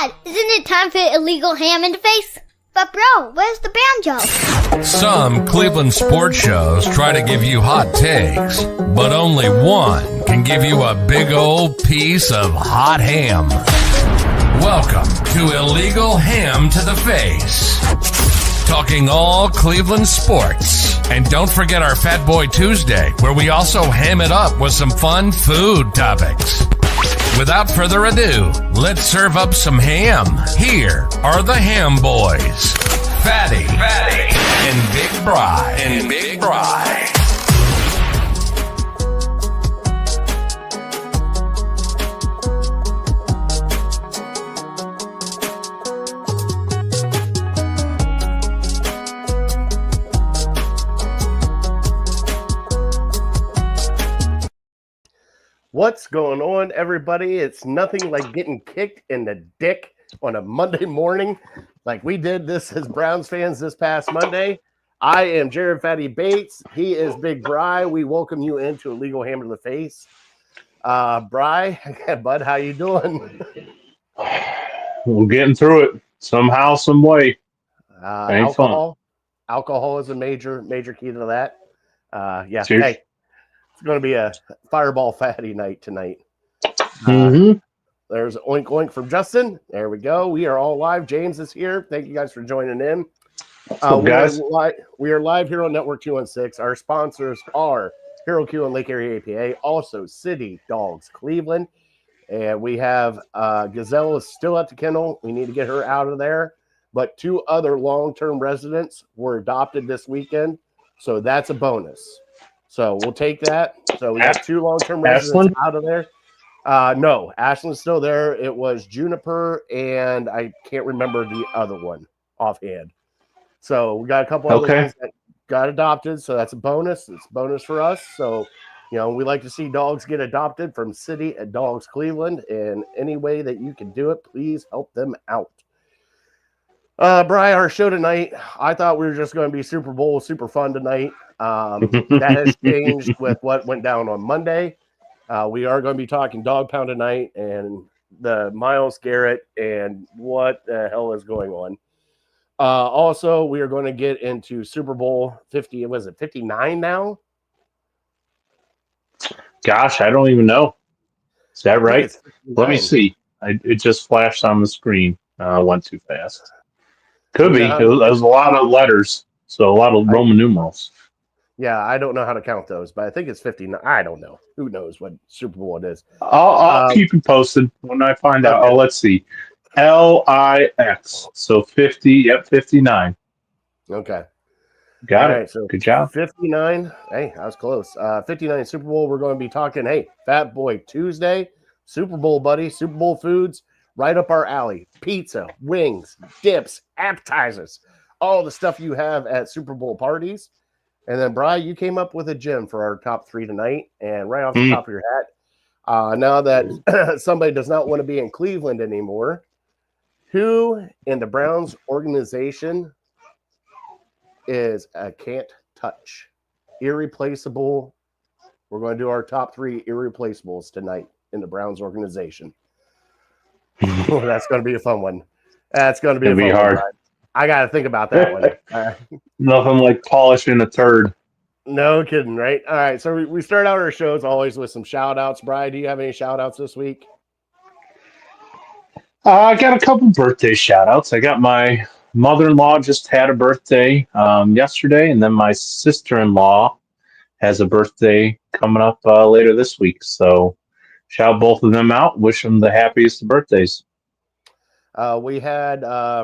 Dad, isn't it time for illegal ham in the face? But bro, where's the banjo? Some Cleveland sports shows try to give you hot takes, but only one can give you a big old piece of hot ham. Welcome to Illegal Ham to the Face. Talking all Cleveland sports. And don't forget our Fat Boy Tuesday, where we also ham it up with some fun food topics. Without further ado, let's serve up some ham. Here are the Ham Boys, Fatty, and Big Bry. What's going on, everybody? It's nothing like getting kicked in the dick on a Monday morning like we did this as Browns fans this past Monday. I am Jared Fatty Bates. He is Big Bry. We welcome you into Illegal Ham to the Face. Bry, bud, how you doing? We're getting through it somehow, some way. Alcohol is a major key to that. Yeah. Cheers. Hey. It's going to be a Fireball Fatty night tonight. There's Oink Oink from Justin. There we go. We are all live. James is here. Thank you guys for joining in. We are live here on Network 216. Our sponsors are Hero Q and Lake Area APA, also City Dogs Cleveland. And we have Gazelle is still at the kennel. We need to get her out of there. But 2 other long-term residents were adopted this weekend. So that's a bonus. So we'll take that. So we got 2 long-term residents out of there. No, Ashland's still there. It was Juniper, and I can't remember the other one offhand. So we got a couple other ones that got adopted. So that's a bonus. It's a bonus for us. So, we like to see dogs get adopted from City at Dogs Cleveland. And any way that you can do it, please help them out. Bri, our show tonight, I thought we were just going to be Super Bowl, super fun tonight. That has changed with what went down on Monday. We are going to be talking dog pound tonight and the Myles Garrett and what the hell is going on. Also, we are going to get into Super Bowl 50. Was it 59 now? Gosh, I don't even know. Is that right? Let me see. It just flashed on the screen. Went too fast. Could be. It was a lot of letters, so a lot of Roman numerals. Yeah, I don't know how to count those, but I think it's 59. I don't know. Who knows what Super Bowl it is? I'll keep you posted when I find out. Oh, let's see. LIX. So 50. Yep, 59. Okay. Got All it. Right, so good job. 59. Hey, I was close. 59 Super Bowl. We're going to be talking, Fat Boy Tuesday, Super Bowl, buddy, Super Bowl foods. Right up our alley. Pizza, wings, dips, appetizers, all the stuff you have at Super Bowl parties. And then, Bri, you came up with a gem for our top 3 tonight. And right off the top of your hat, now that somebody does not want to be in Cleveland anymore, who in the Browns organization is a can't touch? Irreplaceable. We're going to do our top 3 irreplaceables tonight in the Browns organization. Oh, that's going to be a fun one. That's going to be a fun hard. One. I got to think about that one. Nothing like polishing a turd. No kidding, right? All right, so we start out our shows always with some shout-outs. Bri, do you have any shout-outs this week? I got a couple birthday shout-outs. I got my mother-in-law just had a birthday yesterday, and then my sister-in-law has a birthday coming up later this week. So shout both of them out. Wish them the happiest of birthdays. We had,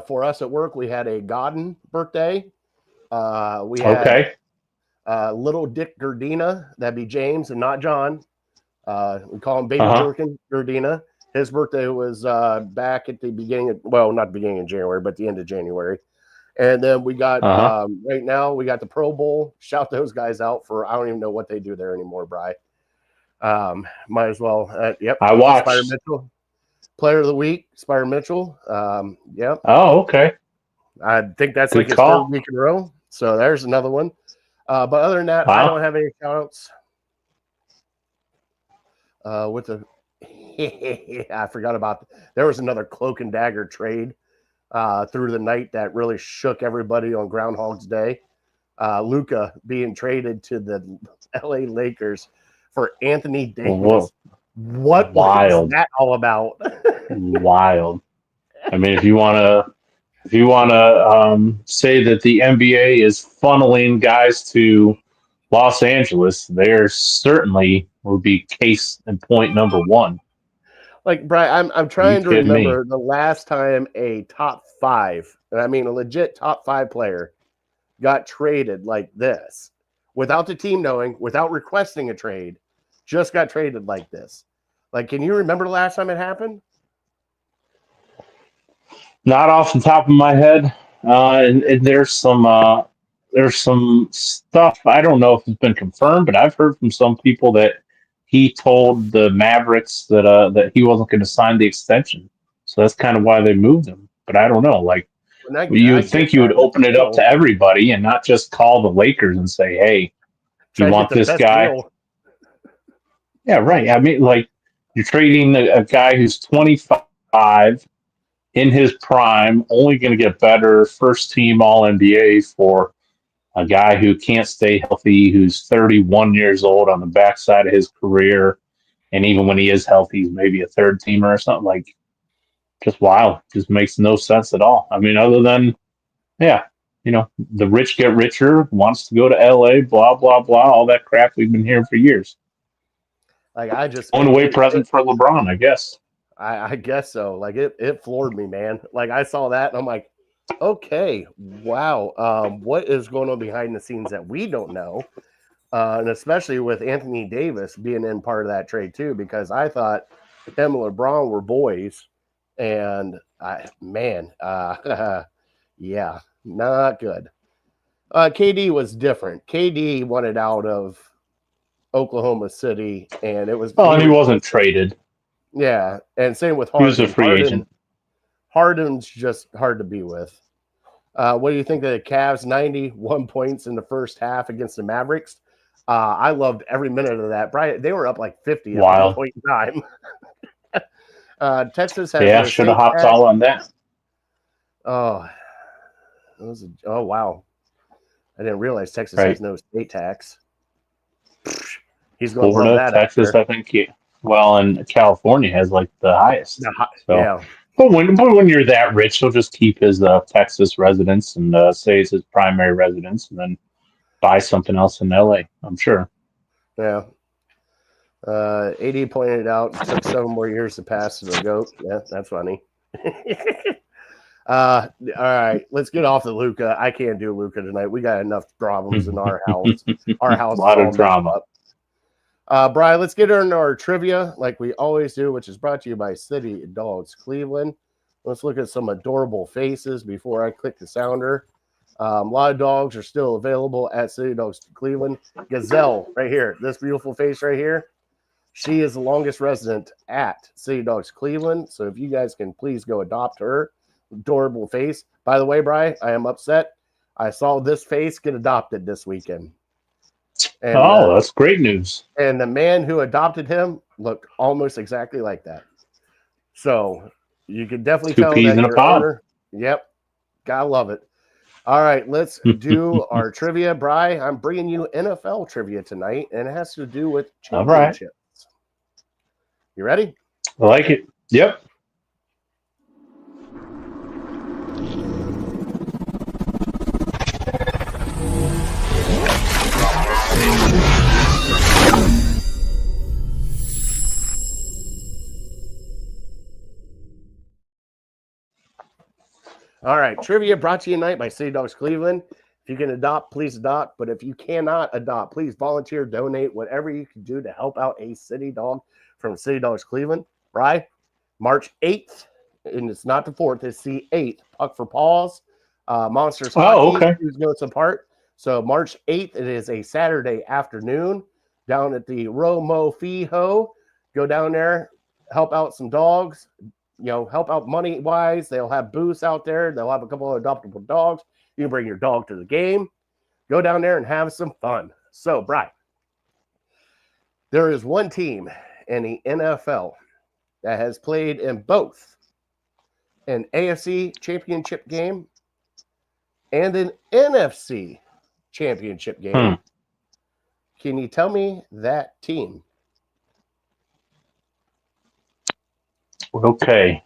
for us at work, we had a Godden birthday. We had little Dick Gardina. That'd be James and not John. We call him Baby Jerkin Gardina. His birthday was back at the beginning of, not the beginning of January, but the end of January. And then we got, right now, we got the Pro Bowl. Shout those guys out for, I don't even know what they do there anymore, Bri. Might as well. Yep. I watched. Spire Mitchell, Player of the Week, Spire Mitchell. Yep. Oh, okay. I think that's Good like his call. 3rd week in a row. So there's another one. But other than that, I don't have any shout outs. With the I forgot about there was another cloak and dagger trade through the night that really shook everybody on Groundhog's Day. Luka being traded to the LA Lakers for Anthony Davis. What was that all about? Wild. I mean, if you want to say that the NBA is funneling guys to Los Angeles, there certainly would be case in point number one. Like, Brian, I'm trying to remember the last time a top 5, and I mean a legit top 5 player, got traded like this without the team knowing, without requesting a trade, just got traded like this. Like, can you remember the last time it happened? Not off the top of my head. And there's some stuff. I don't know if it's been confirmed, but I've heard from some people that he told the Mavericks that he wasn't going to sign the extension. So that's kind of why they moved him. But I don't know. Like, you would think you would open it up to everybody and not just call the Lakers and say, "Hey, you want this guy?" Deal. Yeah, right. I mean, like, you're trading a guy who's 25 in his prime, only going to get better, first team All NBA for a guy who can't stay healthy, who's 31 years old on the backside of his career. And even when he is healthy, he's maybe a third teamer or something. Like, just wild. Just makes no sense at all. I mean, other than, the rich get richer, wants to go to LA, blah, blah, blah, all that crap we've been hearing for years. Like, I just going away present for LeBron, I guess. I guess so. Like, it floored me, man. Like, I saw that and I'm like, okay, wow. What is going on behind the scenes that we don't know? And especially with Anthony Davis being in part of that trade too, because I thought him and LeBron were boys, and yeah, not good. KD was different. KD wanted out of Oklahoma City, and it was. And he wasn't traded. Yeah, and same with Harden. He was a free agent. Harden's just hard to be with. What do you think of the Cavs? 91 points in the first half against the Mavericks. I loved every minute of that. Brian, they were up like 50 at one point in time. Texas has should have hopped all on that. Oh, wow. I didn't realize Texas has no state tax. He's going to love that. Texas, I think. And California has like the highest. Yeah. But when you're that rich, he'll just keep his Texas residence and say it's his primary residence, and then buy something else in LA, I'm sure. Yeah. AD pointed out it took 7 more years to pass to the GOAT. Yeah, that's funny. All right, let's get off the Luka. I can't do Luka tonight. We got enough problems in our house. Our house a lot of drama. Brian, let's get into our trivia like we always do, which is brought to you by City Dogs Cleveland. Let's look at some adorable faces before I click the sounder. A lot of dogs are still available at City Dogs Cleveland. Gazelle, right here, this beautiful face right here. She is the longest resident at City Dogs Cleveland. So if you guys can please go adopt her. Adorable face. By the way, Brian, I am upset. I saw this face get adopted this weekend. And, that's great news. And the man who adopted him looked almost exactly like that. So you can definitely tell that your owner. Yep. Gotta love it. All right, let's do our trivia. Bri, I'm bringing you NFL trivia tonight, and it has to do with championships. All right. You ready? I like it. Yep. All right, trivia brought to you tonight by City Dogs Cleveland. If you can adopt, please adopt. But if you cannot adopt, please volunteer, donate, whatever you can do to help out a city dog from City Dogs Cleveland. Right? March 8th, and it's not the 4th, it's the 8th. Puck for Paws, Monsters Hockey, who's going to part. So March 8th, it is a Saturday afternoon down at the Romo Fijo. Go down there, help out some dogs. Help out money-wise. They'll have booths out there. They'll have a couple of adoptable dogs. You can bring your dog to the game. Go down there and have some fun. So, Brian, there is one team in the NFL that has played in both an AFC championship game and an NFC championship game. Can you tell me that team? Okay.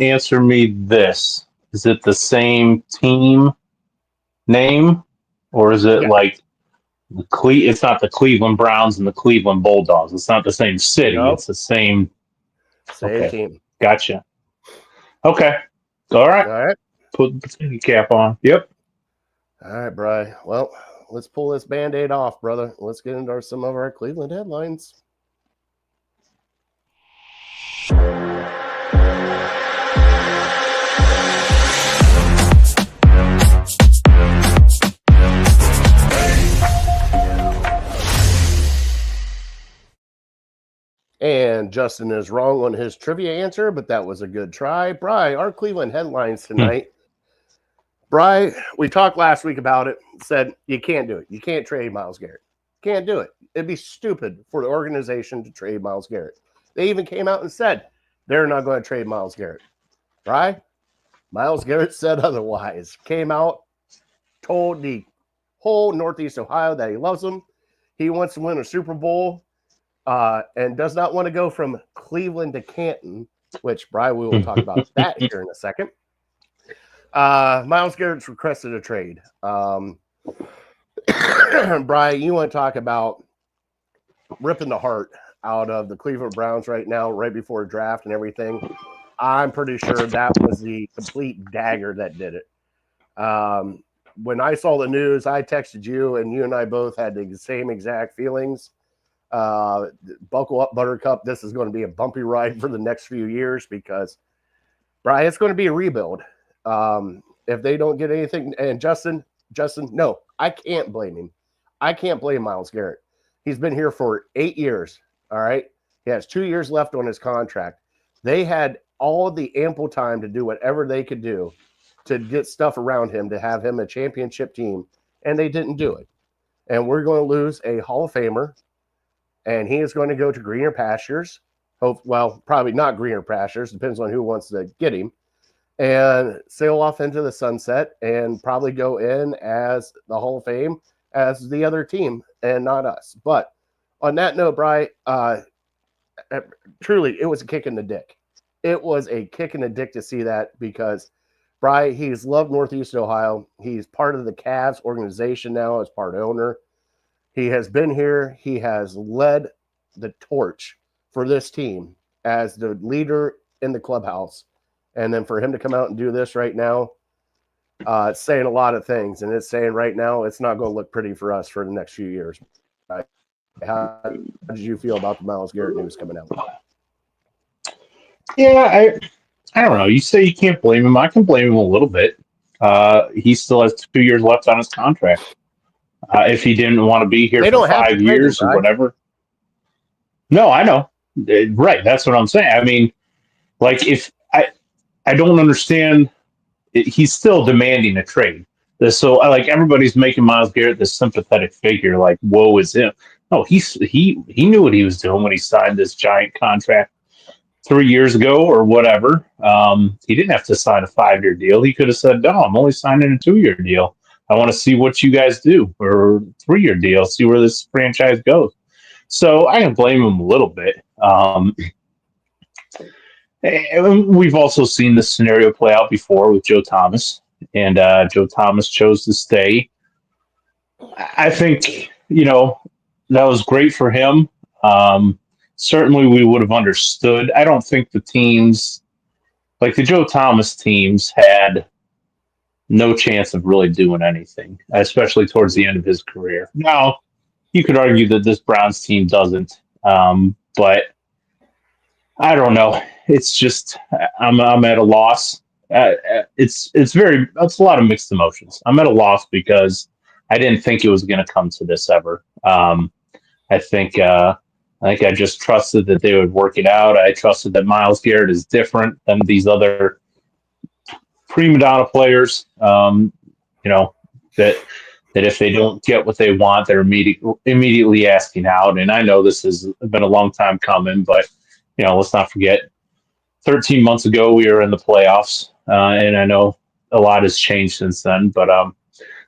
Answer me this. Is it the same team name? Or is it like it's not the Cleveland Browns and the Cleveland Bulldogs. It's not the same city. Nope. It's the same team. Gotcha. Okay. All right. All right. Put the thinking cap on. Yep. All right, Bri. Well, let's pull this Band-Aid off, brother. Let's get into some of our Cleveland headlines. And Justin is wrong on his trivia answer, but that was a good try. Bri, our Cleveland headlines tonight. Bri, we talked last week about it, said you can't do it. You can't trade Myles Garrett. Can't do it. It'd be stupid for the organization to trade Myles Garrett. They even came out and said they're not going to trade Myles Garrett. Bri, Myles Garrett said otherwise. Came out, told the whole Northeast Ohio that he loves them. He wants to win a Super Bowl. And does not want to go from Cleveland to Canton, which, Bri, we will talk about that here in a second. Myles Garrett's requested a trade. Bri, you want to talk about ripping the heart out of the Cleveland Browns right now, right before draft and everything. I'm pretty sure that was the complete dagger that did it. When I saw the news, I texted you, and you and I both had the same exact feelings. Buckle up, Buttercup. This is going to be a bumpy ride for the next few years because, Bri, it's going to be a rebuild. If they don't get anything, and Justin, no, I can't blame him. I can't blame Myles Garrett. He's been here for 8 years. All right. He has 2 years left on his contract. They had all the ample time to do whatever they could do to get stuff around him, to have him a championship team, and they didn't do it. And we're going to lose a Hall of Famer. And he is going to go to greener pastures. Well, probably not greener pastures. Depends on who wants to get him. And sail off into the sunset and probably go in as the Hall of Fame as the other team and not us. But on that note, Bri, truly, it was a kick in the dick. It was a kick in the dick to see that because, Bri, he's loved Northeast Ohio. He's part of the Cavs organization now as part owner. He has been here. He has led the torch for this team as the leader in the clubhouse. And then for him to come out and do this right now, it's saying a lot of things. And it's saying right now it's not going to look pretty for us for the next few years. Right? How did you feel about the Myles Garrett news coming out? Yeah, I don't know. You say you can't blame him. I can blame him a little bit. He still has 2 years left on his contract. If he didn't want to be here for 5 years or whatever. No, I know. Right. That's what I'm saying. I mean, like, if I don't understand, he's still demanding a trade. So, like, everybody's making Myles Garrett this sympathetic figure, like, woe is him. No, he knew what he was doing when he signed this giant contract 3 years ago or whatever. He didn't have to sign a 5-year deal. He could have said, no, I'm only signing a 2-year deal. I want to see what you guys do, or 3-year deal, see where this franchise goes. So I can blame him a little bit. We've also seen this scenario play out before with Joe Thomas, and Joe Thomas chose to stay. I think, that was great for him. Certainly we would have understood. I don't think the teams, like the Joe Thomas teams, had no chance of really doing anything, especially towards the end of his career. Now, you could argue that this Browns team doesn't, but I don't know. It's just I'm at a loss. It's a lot of mixed emotions. I'm at a loss because I didn't think it was going to come to this ever. I think I just trusted that they would work it out. I trusted that Myles Garrett is different than these other prima donna players, that if they don't get what they want, they're immediately asking out. And I know this has been a long time coming, but let's not forget 13 months ago we were in the playoffs, and I know a lot has changed since then. But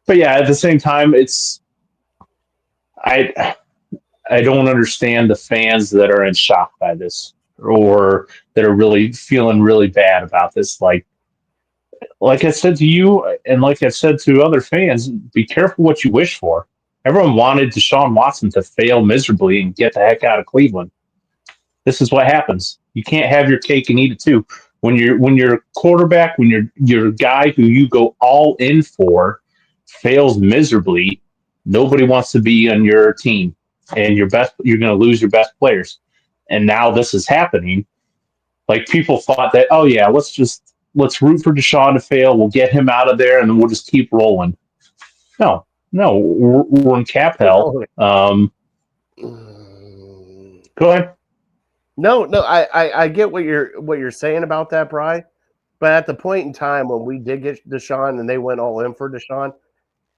yeah, at the same time, I I don't understand the fans that are in shock by this or that are really feeling really bad about this. Like I said to you, and like I've said to other fans, be careful what you wish for. Everyone wanted Deshaun Watson to fail miserably and get the heck out of Cleveland. This is what happens. You can't have your cake and eat it too. When your quarterback, when your guy who you go all in for fails miserably, nobody wants to be on your team, and you're going to lose your best players. And now this is happening. Like, people thought that, oh yeah, let's root for Deshaun to fail. We'll get him out of there, and then we'll just keep rolling. No, we're in cap hell. Go ahead. No, I get what you're saying about that, Bri. But at the point in time when we did get Deshaun and they went all in for Deshaun,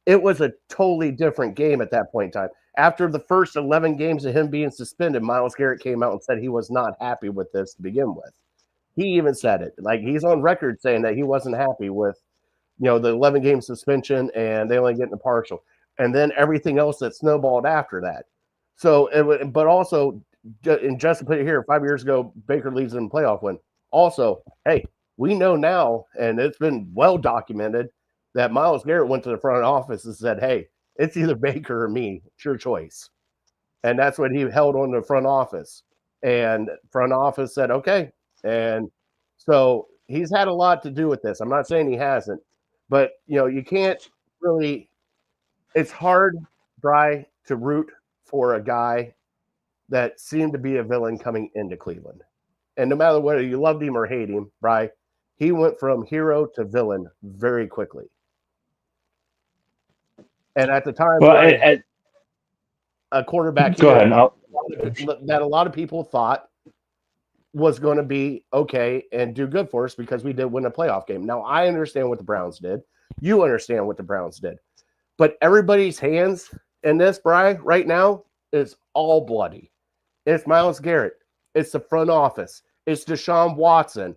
it was a totally different game at that point in time. After the first 11 games of him being suspended, Myles Garrett came out and said he was not happy with this to begin with. He even said it. Like, he's on record saying that he wasn't happy with, the 11-game suspension and they only getting a partial. And then everything else that snowballed after that. So, but also, and just to put it here, 5 years ago, Baker leads in playoff win. Also, hey, we know now, and it's been well documented, that Myles Garrett went to the front office and said, hey, it's either Baker or me. It's your choice. And that's what he held on to the front office. And front office said, okay. And so he's had a lot to do with this. I'm not saying he hasn't. But, you can't really – it's hard, Bri, to root for a guy that seemed to be a villain coming into Cleveland. And no matter whether you loved him or hate him, Bri, he went from hero to villain very quickly. And at the time, a quarterback go ahead. that a lot of people thought was going to be okay and do good for us because we did win a playoff game. Now, I understand what the Browns did. You understand what the Browns did. But everybody's hands in this, Bri, right now is all bloody. It's Myles Garrett. It's the front office. It's Deshaun Watson.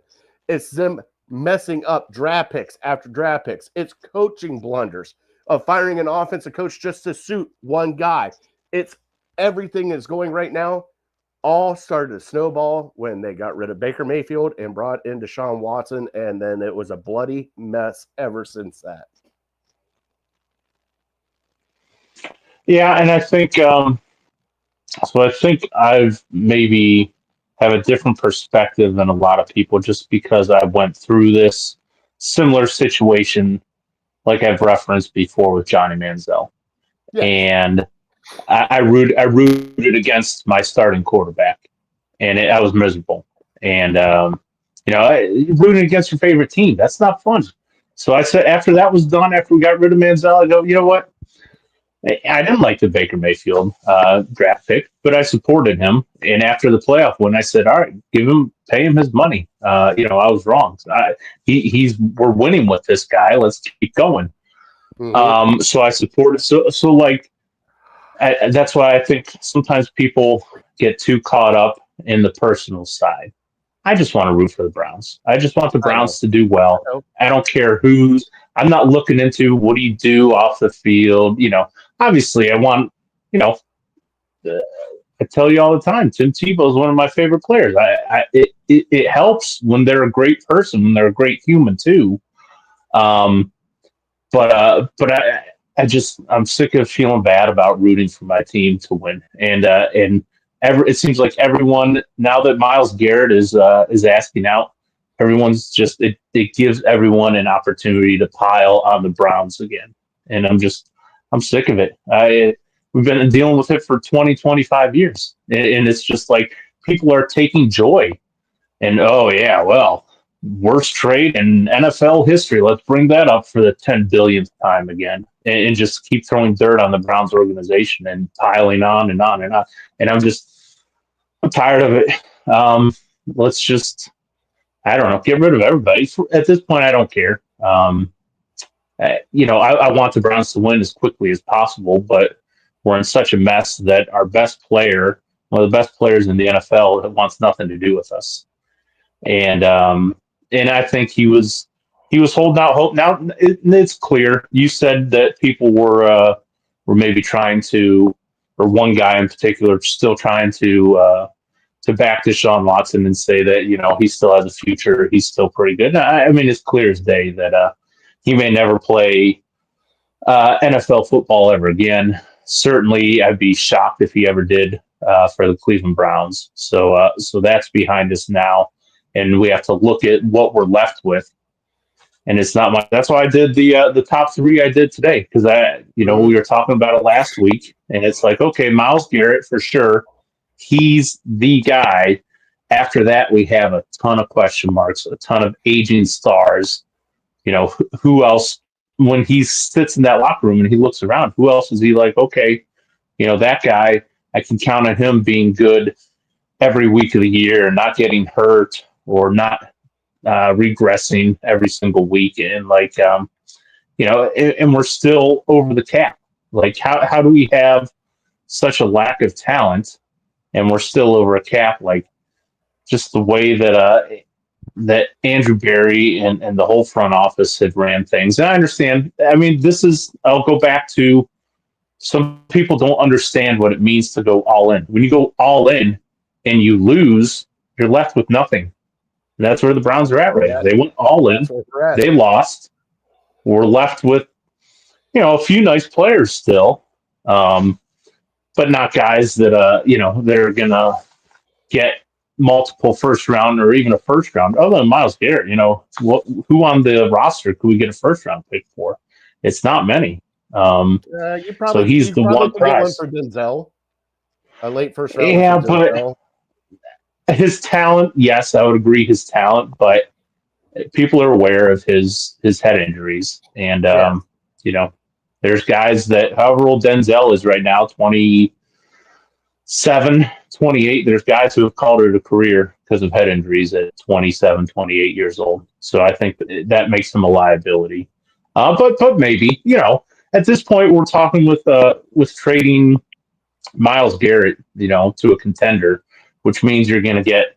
It's them messing up draft picks after draft picks. It's coaching blunders of firing an offensive coach just to suit one guy. It's everything that's going right now. All started to snowball when they got rid of Baker Mayfield and brought in Deshaun Watson, and then it was a bloody mess ever since that. Yeah, and I think I think I've maybe have a different perspective than a lot of people just because I went through this similar situation like I've referenced before with Johnny Manziel. Yeah. And I rooted against my starting quarterback, and I was miserable. And rooting against your favorite team, that's not fun. So I said, after that was done, after we got rid of Manziel, I go, you know what? I didn't like the Baker Mayfield draft pick, but I supported him. And after the playoff win, I said, all right, pay him his money. I was wrong. We're winning with this guy. Let's keep going. Mm-hmm. So I supported. So like. That's why I think sometimes people get too caught up in the personal side. I just want to root for the Browns. I just want the Browns to do well. I don't care I'm not looking into what do you do off the field. Obviously I want, I tell you all the time, Tim Tebow is one of my favorite players. It helps when they're a great person, when they're a great human too. But I'm sick of feeling bad about rooting for my team to win. And it seems like everyone, now that Myles Garrett is asking out, everyone's just, it gives everyone an opportunity to pile on the Browns again. And I'm sick of it. We've been dealing with it for 20, 25 years. And it's just like people are taking joy. And, oh yeah, well, worst trade in NFL history. Let's bring that up for the 10 billionth time again, and just keep throwing dirt on the Browns organization and piling on and on and on. And I'm tired of it. Let's just, I don't know, get rid of everybody. At this point, I don't care. I want the Browns to win as quickly as possible, but we're in such a mess that our best player, one of the best players in the NFL, wants nothing to do with us. And I think he was holding out hope. Now it's clear. You said that people were maybe trying to, or one guy in particular, still trying to back Deshaun Watson and say that he still has a future. He's still pretty good. I mean, it's clear as day that he may never play NFL football ever again. Certainly, I'd be shocked if he ever did for the Cleveland Browns. So that's behind us now, and we have to look at what we're left with. And it's not much. That's why I did the top three I did today, because we were talking about it last week, and it's like, okay, Myles Garrett for sure, he's the guy. After that, we have a ton of question marks, a ton of aging stars. Who else? When he sits in that locker room and he looks around, who else is he like? Okay, that guy, I can count on him being good every week of the year and not getting hurt or not regressing every single week. And and we're still over the cap. Like, how do we have such a lack of talent and we're still over a cap? Like, just the way that Andrew Berry and the whole front office had ran things. And I understand. I mean, I'll go back to, some people don't understand what it means to go all in. When you go all in and you lose, you're left with nothing. And that's where the Browns are at right now. They went all in. They lost. We're left with, a few nice players still, but not guys that, they're going to get multiple first round or even a first round. Other than Myles Garrett, who on the roster could we get a first round pick for? It's not many. So he's the one prize for Denzel, a late first round. Yeah, but his talent, yes, I would agree, his talent, but people are aware of his head injuries, and there's guys that, however old Denzel is right now, 27, 28, there's guys who have called it a career because of head injuries at 27, 28 years old. So I think that makes him a liability. But maybe, at this point we're talking with trading Myles Garrett, to a contender, which means you're going to get,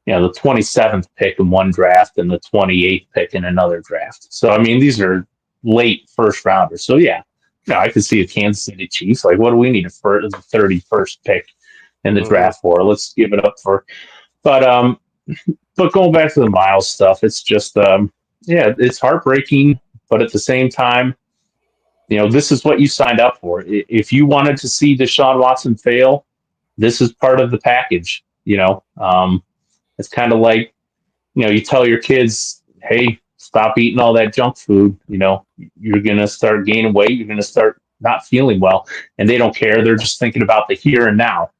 the 27th pick in one draft and the 28th pick in another draft. So, I mean, these are late first rounders. So, yeah, I could see a Kansas City Chiefs. Like, what do we need the 31st pick in the draft for? Let's give it up for. But going back to the Myles stuff, it's just, it's heartbreaking. But at the same time, this is what you signed up for. If you wanted to see Deshaun Watson fail, this is part of the package. It's kind of like, you tell your kids, hey, stop eating all that junk food. You're going to start gaining weight. You're going to start not feeling well. And they don't care. They're just thinking about the here and now.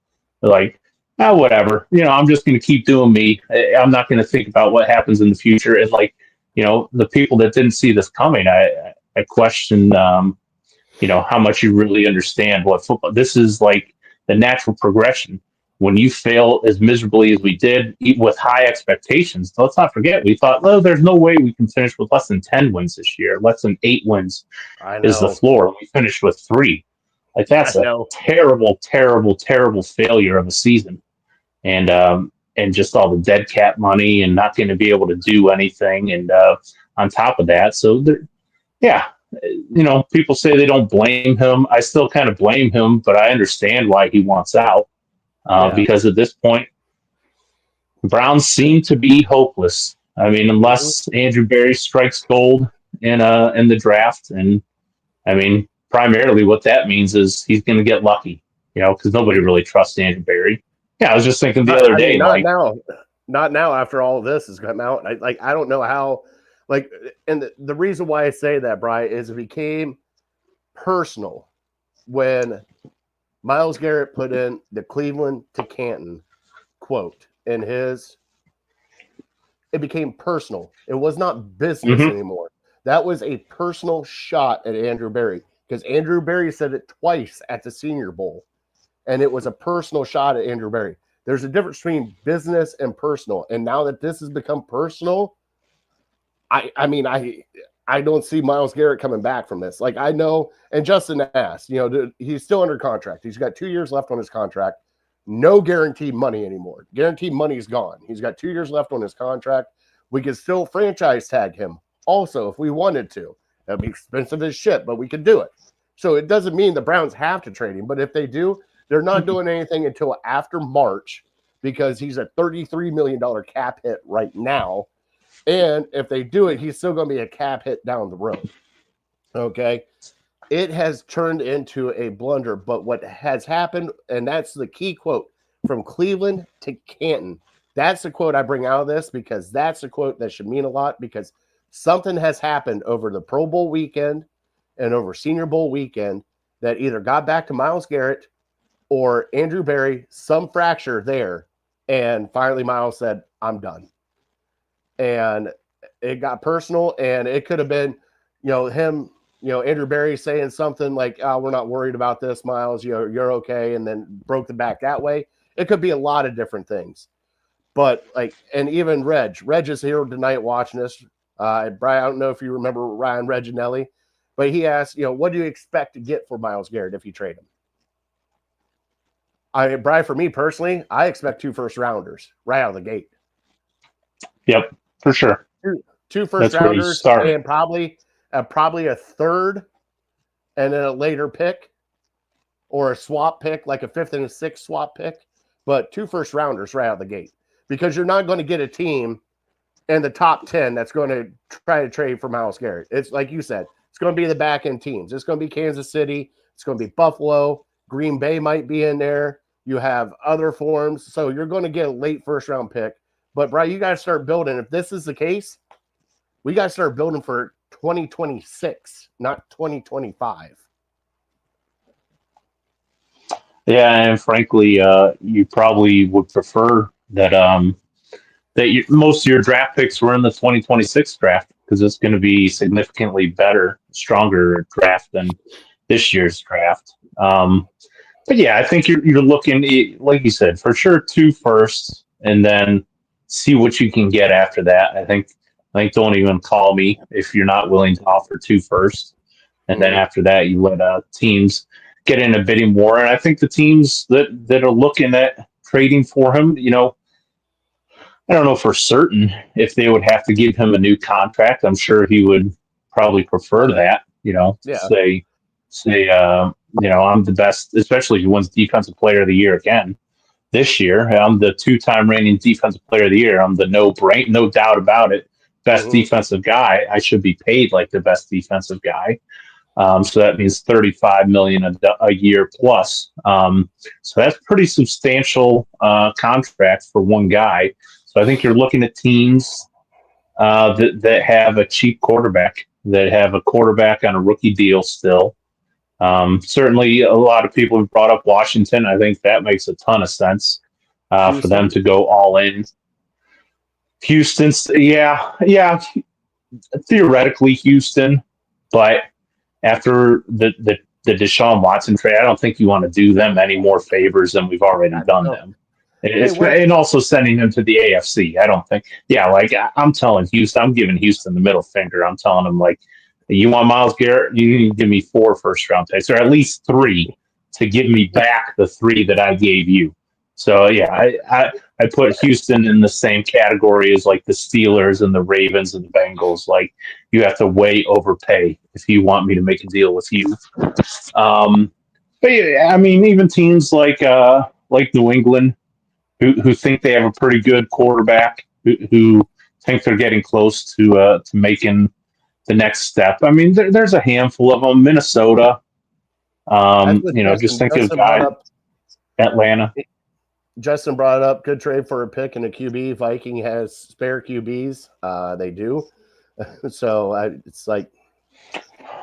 They're like, whatever. I'm just going to keep doing me. I'm not going to think about what happens in the future. And the people that didn't see this coming, I question, how much you really understand what football. This is like the natural progression. When you fail as miserably as we did, with high expectations, let's not forget, we thought, there's no way we can finish with less than 10 wins this year. Less than 8 wins is the floor. We finished with 3. Like, that's a terrible, terrible, terrible failure of a season. And just all the dead cap money and not going to be able to do anything. And on top of that, so people say they don't blame him. I still kind of blame him, but I understand why he wants out. Because at this point, the Browns seem to be hopeless. I mean, unless Andrew Berry strikes gold in the draft, and I mean, primarily what that means is he's going to get lucky, because nobody really trusts Andrew Berry. Yeah, I was just thinking the other day, not now. After all of this has come out, I don't know how. And the reason why I say that, Brian, is it became personal when Myles Garrett put in the Cleveland to Canton quote in his. It became personal. It was not business anymore. That was a personal shot at Andrew Berry, because Andrew Berry said it twice at the Senior Bowl, and it was a personal shot at Andrew Berry. There's a difference between business and personal, and now that this has become personal, I don't see Myles Garrett coming back from this. I know, and Justin asked, he's still under contract. He's got 2 years left on his contract. No guaranteed money anymore. Guaranteed money's gone. He's got 2 years left on his contract. We could still franchise tag him also if we wanted to. That'd be expensive as shit, but we could do it. So it doesn't mean the Browns have to trade him, but if they do, they're not doing anything until after March because he's a $33 million cap hit right now. And if they do it, he's still going to be a cap hit down the road. Okay. It has turned into a blunder, but what has happened, and that's the key quote from Cleveland to Canton. That's the quote I bring out of this because that's a quote that should mean a lot because something has happened over the Pro Bowl weekend and over Senior Bowl weekend that either got back to Myles Garrett or Andrew Berry, some fracture there. And finally, Myles said, I'm done. And it got personal, and it could have been, him, Andrew Berry saying something like, oh, we're not worried about this, Myles, you're okay, and then broke the back that way. It could be a lot of different things. But, and even Reg is here tonight watching this. Brian, I don't know if you remember Ryan Reginelli, but he asked, what do you expect to get for Myles Garrett if you trade him? Brian, for me personally, I expect 2 first-rounders right out of the gate. Yep, for sure. 2 first-rounders and probably a third and then a later pick or a swap pick, like a 5th and a 6th swap pick, but 2 first-rounders right out of the gate because you're not going to get a team in the top 10 that's going to try to trade for Myles Garrett. It's like you said, it's going to be the back-end teams. It's going to be Kansas City. It's going to be Buffalo. Green Bay might be in there. You have other forms. So you're going to get a late first-round pick. But, Brian, you got to start building. If this is the case, we got to start building for 2026, not 2025. Yeah, and frankly, you probably would prefer that most of your draft picks were in the 2026 draft because it's going to be significantly better, stronger draft than this year's draft. But yeah, I think you're looking, like you said, for sure 2 firsts, and then see what you can get after that. I think don't even call me if you're not willing to offer 2 firsts, and then after that you let teams get in a bidding war. And I think the teams that are looking at trading for him, I don't know for certain if they would have to give him a new contract. I'm sure he would probably prefer that, say, I'm the best, especially if he wins Defensive Player of the Year again this year. I'm the 2-time reigning Defensive Player of the Year. I'm the no doubt about it, best defensive guy. I should be paid like the best defensive guy. So that means $35 million a year plus. So that's pretty substantial contract for one guy. So I think you're looking at teams that have a cheap quarterback, that have a quarterback on a rookie deal still. Certainly, a lot of people have brought up Washington. I think that makes a ton of sense for them to go all in. Houston's, yeah, theoretically Houston, but after the Deshaun Watson trade, I don't think you want to do them any more favors than we've already done them. And also sending them to the AFC. I don't think. Yeah, I'm telling Houston, I'm giving Houston the middle finger. I'm telling them, you want Myles Garrett, you need to give me 4 first-round picks, or at least 3 to give me back the 3 that I gave you. So, yeah, I put Houston in the same category as, the Steelers and the Ravens and the Bengals. You have to way overpay if you want me to make a deal with you. But, yeah, I mean, even teams like New England, who think they have a pretty good quarterback, who think they're getting close to making the next step. I mean, there's a handful of them. Minnesota, just think of guys. Atlanta. Justin brought it up. Good trade for a pick and a QB. Viking has spare QBs. They do. So it's like.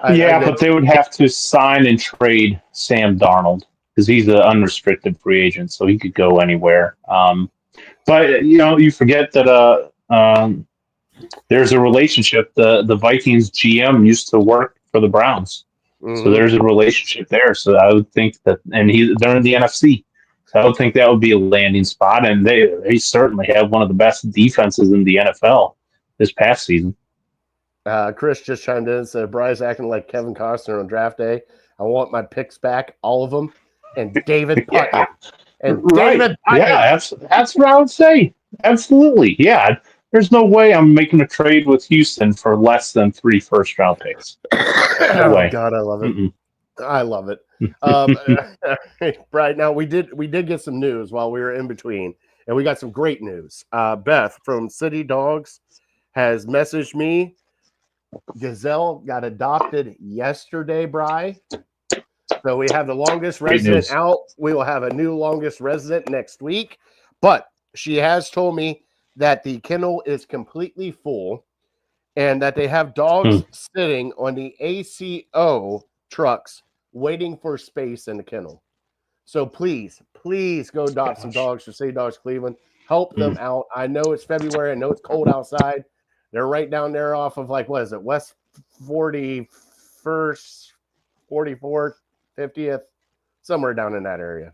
But they would have to sign and trade Sam Darnold because he's an unrestricted free agent, so he could go anywhere. But you forget that there's a relationship. The Vikings GM used to work for the Browns, so there's a relationship there. So I would think that, and they're in the NFC, so I would think that would be a landing spot. And they certainly have one of the best defenses in the NFL this past season. Chris just chimed in and said, Bry's acting like Kevin Costner on draft day. I want my picks back, all of them. And David Putnam. And Right. David Yeah, that's what I would say. Absolutely. Yeah. There's no way I'm making a trade with Houston for less than 3 first-round picks. No oh way. God, I love it. Mm-mm. I love it. Right now, we did get some news while we were in between, and we got some great news. Beth from City Dogs has messaged me. Gazelle got adopted yesterday, Bry. So we have the longest Great resident news. out. We will have a new longest resident next week. But she has told me that the kennel is completely full and that they have dogs sitting on the ACO trucks waiting for space in the kennel. So please go adopt some dogs for City Dogs Cleveland. Help them out. I know it's February. I know it's cold outside. They're right down there off of what is it? West 41st, 44th, 50th, somewhere down in that area.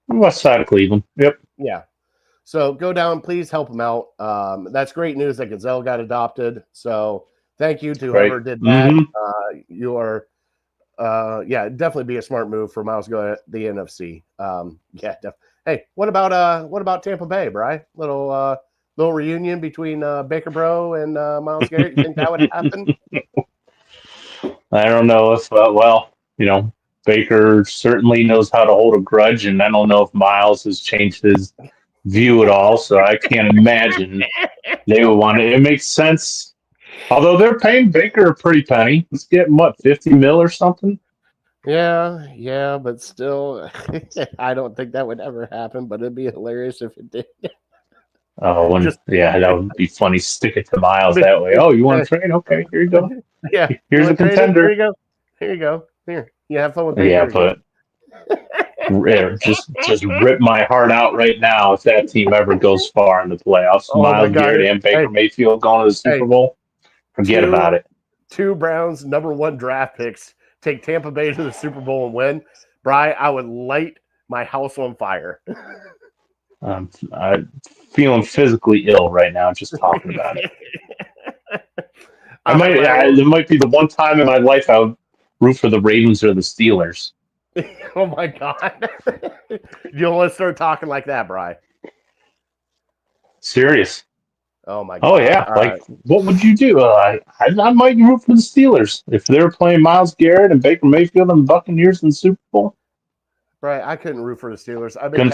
West side of Cleveland. Yep. Yeah. So go down, please help them out. That's great news that Gazelle got adopted. So thank you to whoever did that. You are, definitely be a smart move for Myles Garrett, the NFC. Hey, what about Tampa Bay, Bri? Little reunion between Baker Bro and Myles Garrett. You think that would happen? I don't know if, Baker certainly knows how to hold a grudge, and I don't know if Myles has changed his view at all, so I can't imagine they would want it. It makes sense. Although they're paying Baker a pretty penny. He's getting, 50 mil or something? Yeah, but still, I don't think that would ever happen, but it'd be hilarious if it did. Oh, that would be funny. Stick it to Myles that way. Oh, you want to trade? Okay, here you go. Yeah, here's a contender. Here you go. Here, you have fun with Baker. Yeah, but just rip my heart out right now if that team ever goes far in the playoffs. Myles Garrett and Baker Mayfield going to the Super Bowl. Forget about it. 2 Browns #1 draft picks take Tampa Bay to the Super Bowl and win. Bri, I would light my house on fire. I'm feeling physically ill right now just talking about it. It might be the one time in my life I would root for the Ravens or the Steelers. Oh my God. You don't want to start talking like that, Bri. Serious. Oh my God. Oh yeah. What would you do? I might root for the Steelers if they were playing Myles Garrett and Baker Mayfield and the Buccaneers in the Super Bowl. Right. I couldn't root for the Steelers. I've been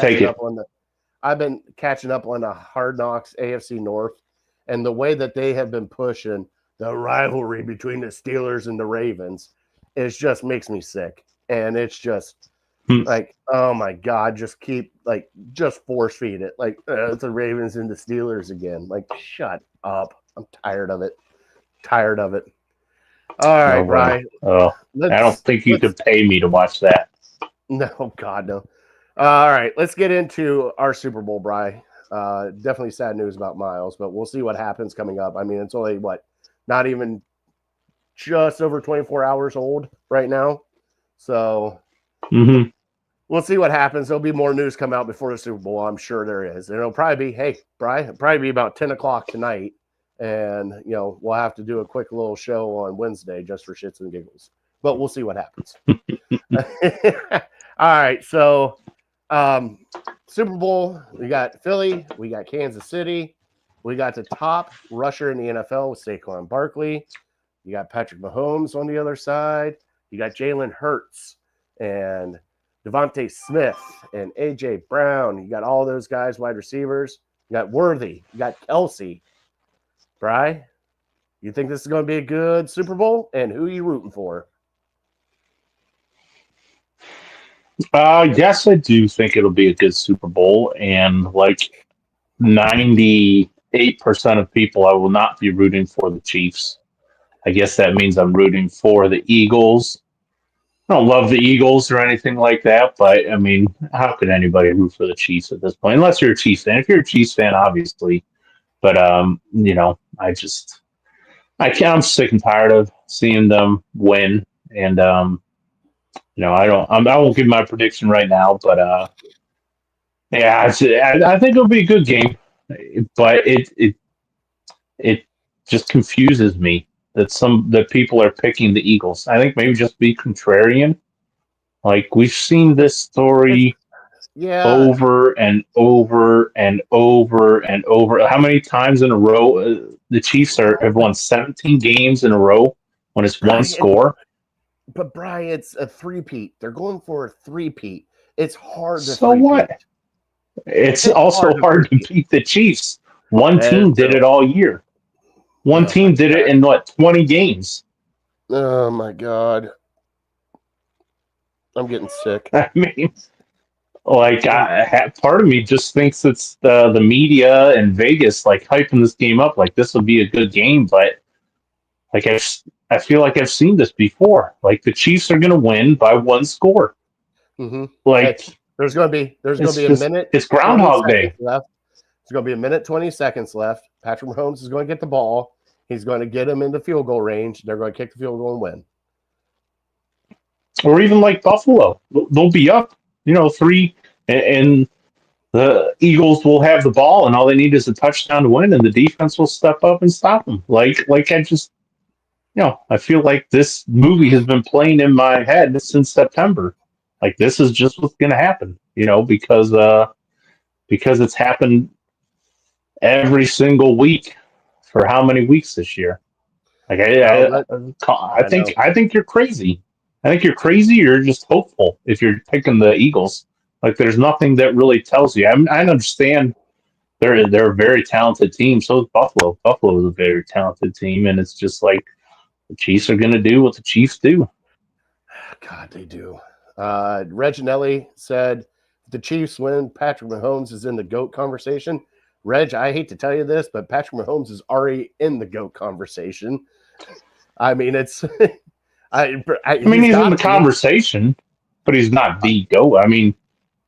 catching up on the Hard Knocks AFC North, and the way that they have been pushing the rivalry between the Steelers and the Ravens, it just makes me sick. And it's just oh my God, just force feed it. It's the Ravens and the Steelers again. Shut up. I'm tired of it. All right, Brian. I don't think you could pay me to watch that. No, God, no. All right, let's get into our Super Bowl, Bri. Definitely sad news about Myles, but we'll see what happens coming up. I mean, it's only not even just over 24 hours old right now. So we'll see what happens. There'll be more news come out before the Super Bowl. I'm sure there is. And it'll probably be about 10 o'clock tonight. And, we'll have to do a quick little show on Wednesday just for shits and giggles. But we'll see what happens. All right, so Super Bowl, we got Philly, we got Kansas City, we got the top rusher in the NFL with Saquon Barkley. You got Patrick Mahomes on the other side. You got Jalen Hurts and Devontae Smith and A.J. Brown. You got all those guys, wide receivers. You got Worthy. You got Kelsey. Bri, you think this is going to be a good Super Bowl? And who are you rooting for? Yes, I do think it'll be a good Super Bowl. And 98% of people, I will not be rooting for the Chiefs. I guess that means I'm rooting for the Eagles. I don't love the Eagles or anything like that, but I mean, how could anybody root for the Chiefs at this point? Unless you're a Chiefs fan. If you're a Chiefs fan, obviously. But I'm sick and tired of seeing them win. And I won't give my prediction right now, but I think it'll be a good game. But it just confuses me that people are picking the Eagles. I think maybe just be contrarian. We've seen this story Yeah. over and over and over and over. How many times in a row the Chiefs have won 17 games in a row when it's one Brian, score? but Brian, it's a three-peat. They're going for a three-peat. It's hard to So three-peat. what? It's also hard to beat the Chiefs. One team did it all year. One team did it in 20 games. Oh my God. I'm getting sick. I mean, like, part of me just thinks it's the media and Vegas like hyping this game up, like this will be a good game. But like, I feel like I've seen this before. Like the Chiefs are going to win by one score. Mm-hmm. Like there's going to be a minute. It's Groundhog Day left. There's going to be a minute 20 seconds left. Patrick Mahomes is going to get the ball. He's going to get him into field goal range. They're going to kick the field goal and win. Or even like Buffalo, they'll be up, 3, and the Eagles will have the ball, and all they need is a touchdown to win, and the defense will step up and stop them. Like I just, I feel like this movie has been playing in my head since September. Like this is just what's going to happen, because it's happened every single week for how many weeks this year? Like I think you're crazy. I think you're crazy. You're just hopeful if you're picking the Eagles. Like there's nothing that really tells you. I understand they're a very talented team. So is Buffalo. Buffalo is a very talented team, and it's just like the Chiefs are going to do what the Chiefs do. God, they do. Reginelli said the Chiefs win. Patrick Mahomes is in the GOAT conversation. Reg, I hate to tell you this, but Patrick Mahomes is already in the GOAT conversation. I mean, it's. I mean, he's in the conversation, but he's not the GOAT. I mean,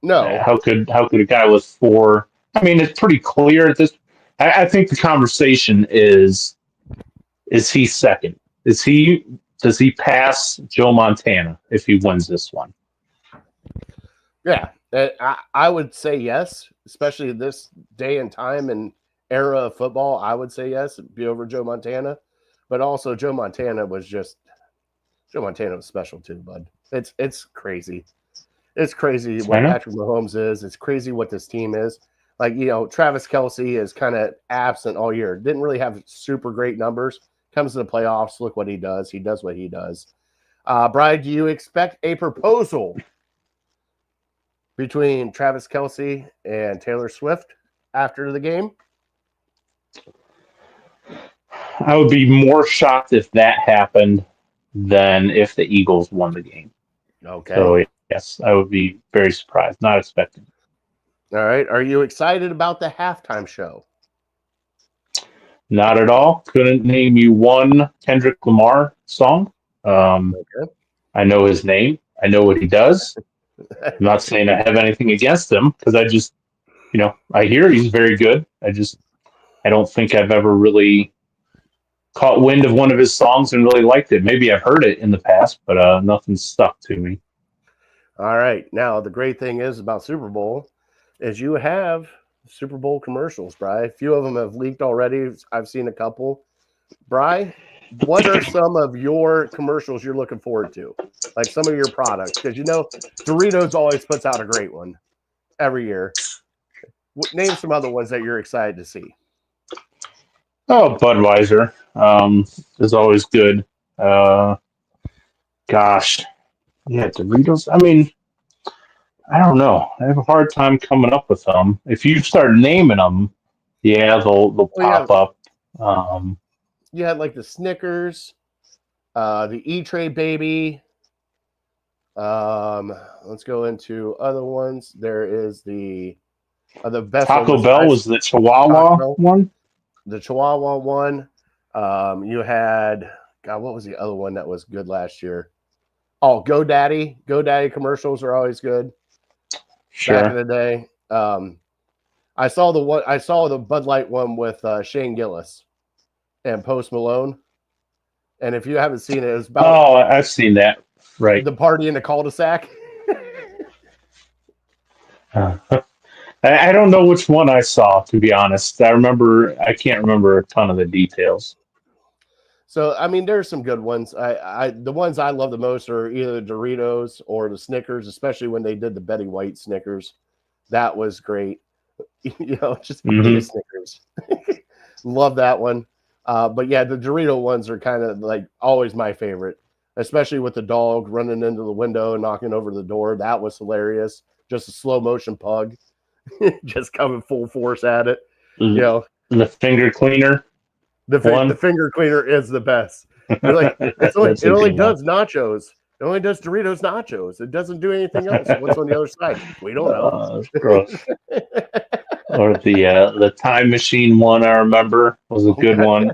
no. How could a guy with 4? I mean, it's pretty clear at this. I think the conversation is he second? Does he pass Joe Montana if he wins this one? Yeah, I would say yes, especially this day and time and era of football. I would say yes, it'd be over Joe Montana, but also Joe Montana was special too, bud. It's crazy. It's crazy what Patrick Mahomes is. It's crazy what this team is. Like, Travis Kelce is kind of absent all year. Didn't really have super great numbers. Comes to the playoffs. Look what he does. He does what he does. Brian, do you expect a proposal between Travis Kelce and Taylor Swift after the game? I would be more shocked if that happened than if the Eagles won the game. Okay. So, yes, I would be very surprised. Not expecting. All right. Are you excited about the halftime show? Not at all. Couldn't name you one Kendrick Lamar song. Okay. I know his name. I know what he does. I'm not saying I have anything against him because I just, I hear he's very good. I don't think I've ever really caught wind of one of his songs and really liked it. Maybe I've heard it in the past, but nothing stuck to me. All right. Now, the great thing is about Super Bowl is you have Super Bowl commercials, Bri. A few of them have leaked already. I've seen a couple. Bri, what are some of your commercials you're looking forward to? Like some of your products? Because, Doritos always puts out a great one every year. Name some other ones that you're excited to see. Oh, Budweiser is always good. Gosh. Yeah, Doritos. I mean, I don't know. I have a hard time coming up with them. If you start naming them, they'll pop up. You had like the Snickers, the E-Tray Baby. Let's go into other ones. There is the best Taco Bell was the Chihuahua one. The Chihuahua one. You had what was the other one that was good last year? Oh, GoDaddy. GoDaddy commercials are always good. Sure. Back in the day. I saw the Bud Light one with Shane Gillis and Post Malone. And if you haven't seen it, it was about I've seen that. Right. The party in the cul-de-sac. I don't know which one I saw, to be honest. I can't remember a ton of the details. So, I mean, there's some good ones. The ones I love the most are either the Doritos or the Snickers, especially when they did the Betty White Snickers. That was great. Just eat a Snickers. Love that one. But yeah, the Dorito ones are kind of like always my favorite, especially with the dog running into the window and knocking over the door. That was hilarious. Just a slow motion pug, just coming full force at it. The finger cleaner. The finger cleaner is the best. You're like, it only does nachos. It only does Doritos nachos. It doesn't do anything else. What's on the other side? We don't know. Gross. Or the time machine one, I remember, was a good one.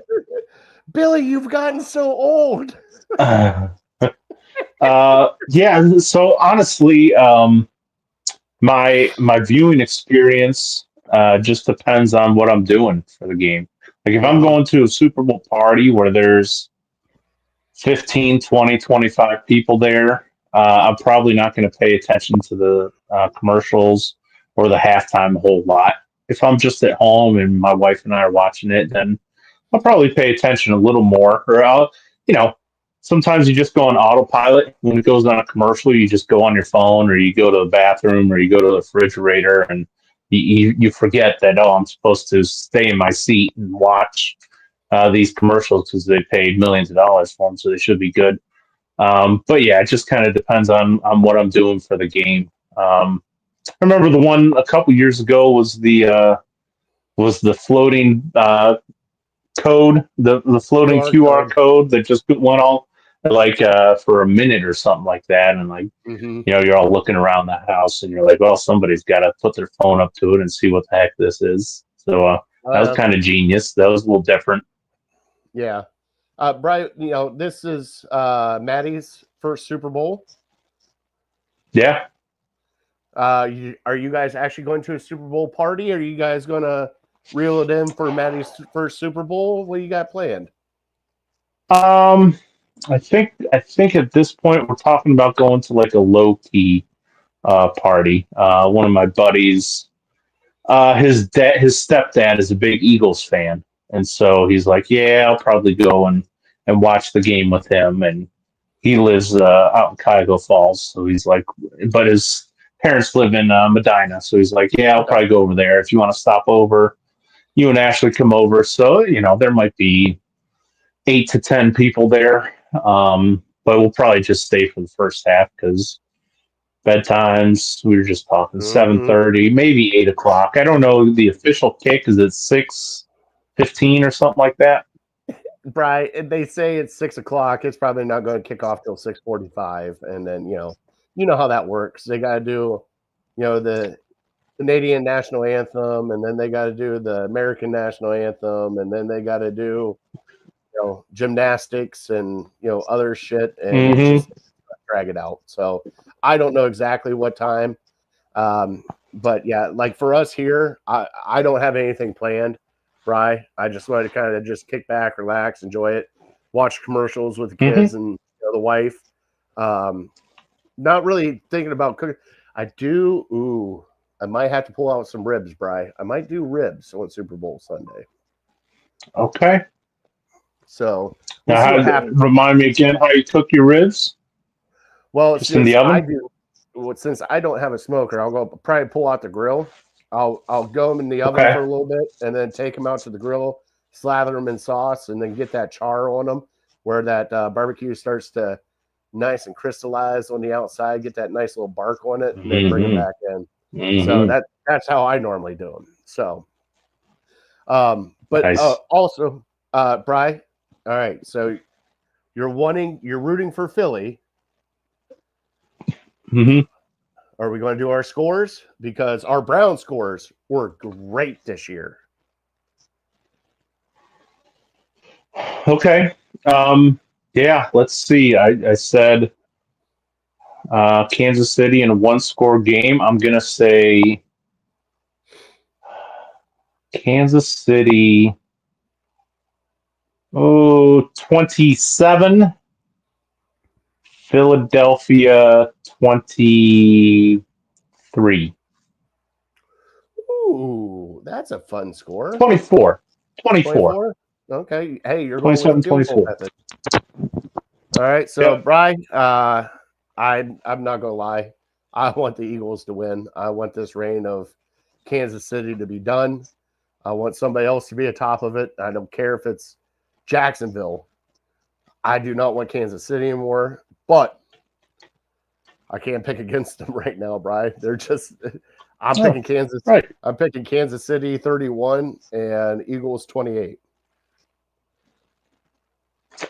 Billy, you've gotten so old. Yeah. So honestly, my viewing experience just depends on what I'm doing for the game. Like if I'm going to a Super Bowl party where there's 15, 20, 25 people there, I'm probably not going to pay attention to the commercials or the halftime a whole lot. If I'm just at home and my wife and I are watching it, then I'll probably pay attention a little more. Or sometimes you just go on autopilot. When it goes on a commercial, you just go on your phone or you go to the bathroom or you go to the refrigerator and you forget that, I'm supposed to stay in my seat and watch these commercials because they paid millions of dollars for them, so they should be good. But yeah, it just kind of depends on what I'm doing for the game. I remember the one a couple years ago was the floating code, the floating QR code that just went all like for a minute or something like that, and like you're all looking around the house and you're like, well, somebody's got to put their phone up to it and see what the heck this is. So that was kind of genius. That was a little different. Yeah. Brian, this is Maddie's first Super Bowl. Yeah. Are you guys actually going to a Super Bowl party? Or are you guys going to reel it in for Maddie's first Super Bowl? What do you got planned? I think at this point we're talking about going to like a low key party. One of my buddies, his stepdad is a big Eagles fan, and so he's like, yeah, I'll probably go and watch the game with him. And he lives out in Cuyahoga Falls, so he's like, but his parents live in Medina, so he's like, yeah, I'll probably go over there. If you want to stop over, you and Ashley come over. So there might be 8 to 10 people there. But we'll probably just stay for the first half because bedtimes, we were just talking 7:30, maybe 8 o'clock. I don't know the official kick. Is it 6:15 or something like that? Brian, they say it's 6 o'clock. It's probably not going to kick off till 6:45, and then you know how that works. They got to do the Canadian national anthem, and then they got to do the American national anthem, and then they got to do gymnastics and other shit, and just drag it out. So I don't know exactly what time, but yeah, like for us here, I don't have anything planned, Bri. I just wanted to kind of just kick back, relax, enjoy it, watch commercials with the kids and the wife. Not really thinking about cooking. I might have to pull out some ribs, Bri. I might do ribs on Super Bowl Sunday. Okay. So now, remind me again how you cook your ribs. Well, just in the oven. Since I don't have a smoker, I'll go probably pull out the grill. I'll go them in the oven for a little bit, and then take them out to the grill, slather them in sauce, and then get that char on them, where that barbecue starts to nice and crystallize on the outside. Get that nice little bark on it, and then bring it back in. So that's how I normally do them. So, but nice. Also, Bri. All right, so you're rooting for Philly. Are we going to do our scores? Because our Brown scores were great this year. Okay. Yeah, let's see. I said Kansas City in a 1-score game. I'm going to say Kansas City 27, Philadelphia 23. Ooh, that's a fun score. 24. Okay. Hey, you're 27, 24. All right. So, Brian, I'm not gonna lie. I want the Eagles to win. I want this reign of Kansas City to be done. I want somebody else to be atop of it. I don't care if it's Jacksonville. I do not want Kansas City anymore, but I can't pick against them right now, Bri. They're just I'm picking Kansas. Right. I'm picking Kansas City 31 and Eagles 28.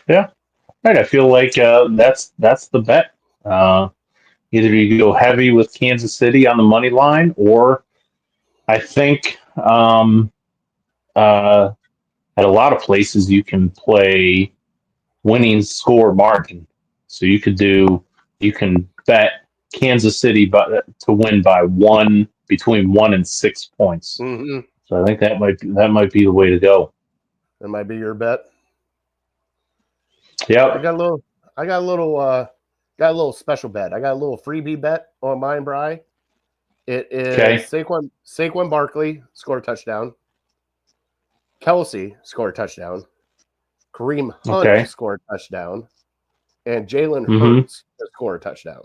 Yeah. Right. I feel like that's the bet. Either you go heavy with Kansas City on the money line, or I think at a lot of places you can play winning score margin. So you can bet Kansas City to win by between 1 and 6 points. Mm-hmm. So I think that might be the way to go. That might be your bet. Yep. I got a little special bet. I got a little freebie bet on mine, Bri. It is Saquon Barkley score a touchdown. Kelsey score a touchdown. Kareem Hunt score a touchdown. And Jalen Hurts score a touchdown.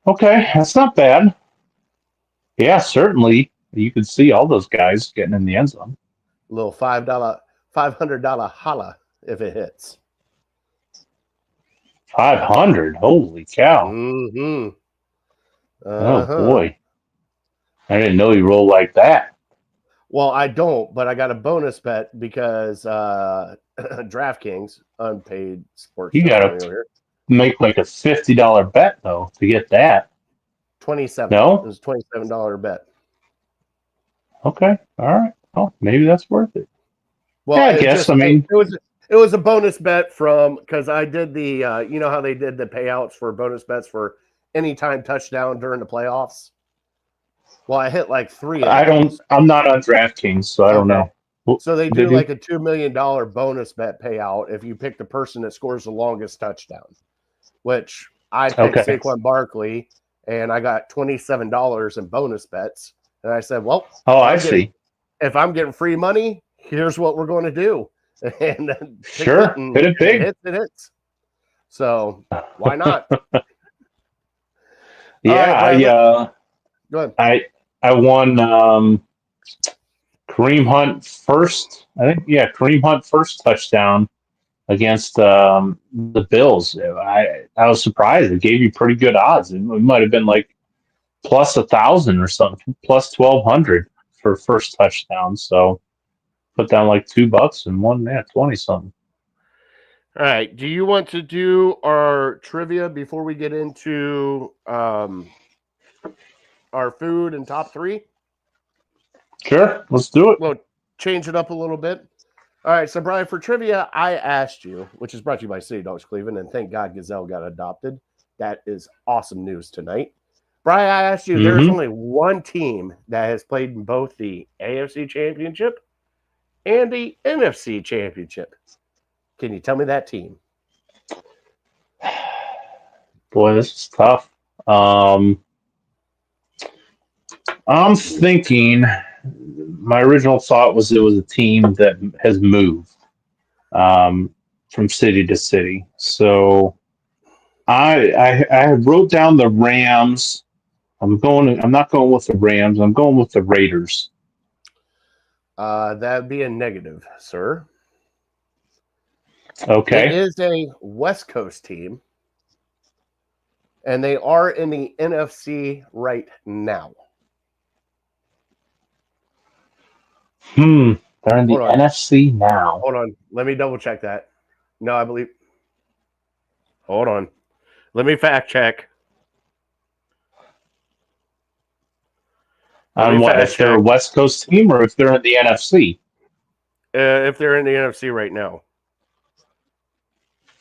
Okay, that's not bad. Yeah, certainly you can see all those guys getting in the end zone. A little $500 holla if it hits. 500. Holy cow. Mm-hmm. Oh boy. I didn't know you rolled like that. Well, I don't, but I got a bonus bet because DraftKings, unpaid sports. You got to make like a $50 bet though to get that. 27. No? It was a $27 bet. Okay. All right. Oh, maybe that's worth it. Well, yeah, I guess. It was a bonus bet from because I did the you know how they did the payouts for bonus bets for anytime touchdown during the playoffs. Well, I hit like 3 of those. I'm not on DraftKings, so I don't know. So they do like a $2 million bonus bet payout if you pick the person that scores the longest touchdown, which I picked Saquon Barkley, and I got $27 in bonus bets. And I said, well, I see. If I'm getting free money, here's what we're going to do. And then sure, hit it big. It hits. So why not? Yeah, go ahead. I won Kareem Hunt first. I think Kareem Hunt first touchdown against the Bills. I was surprised. It gave you pretty good odds. It might have been like plus 1,000 or something, plus 1,200 for first touchdown. So put down like $2 and won 20 something. All right. Do you want to do our trivia before we get into our food and top 3? Sure, let's do it. We'll change it up a little bit. All right, so Brian, for trivia, I asked you, which is brought to you by City Dogs Cleveland, and thank God Gazelle got adopted. That is awesome news tonight. Brian, I asked you, there's only one team that has played in both the AFC Championship and the NFC Championship. Can you tell me that team? Boy, this is tough. I'm thinking my original thought was it was a team that has moved from city to city. So I wrote down the Rams. I'm not going with the Rams. I'm going with the Raiders. That'd be a negative, sir. Okay. It is a West Coast team, and they are in the NFC right now. They're in the NFC now. Hold on. Let me double check that. No, I believe. Hold on. Let me fact check. On what? If they're a West Coast team or if they're in the NFC? If they're in the NFC right now.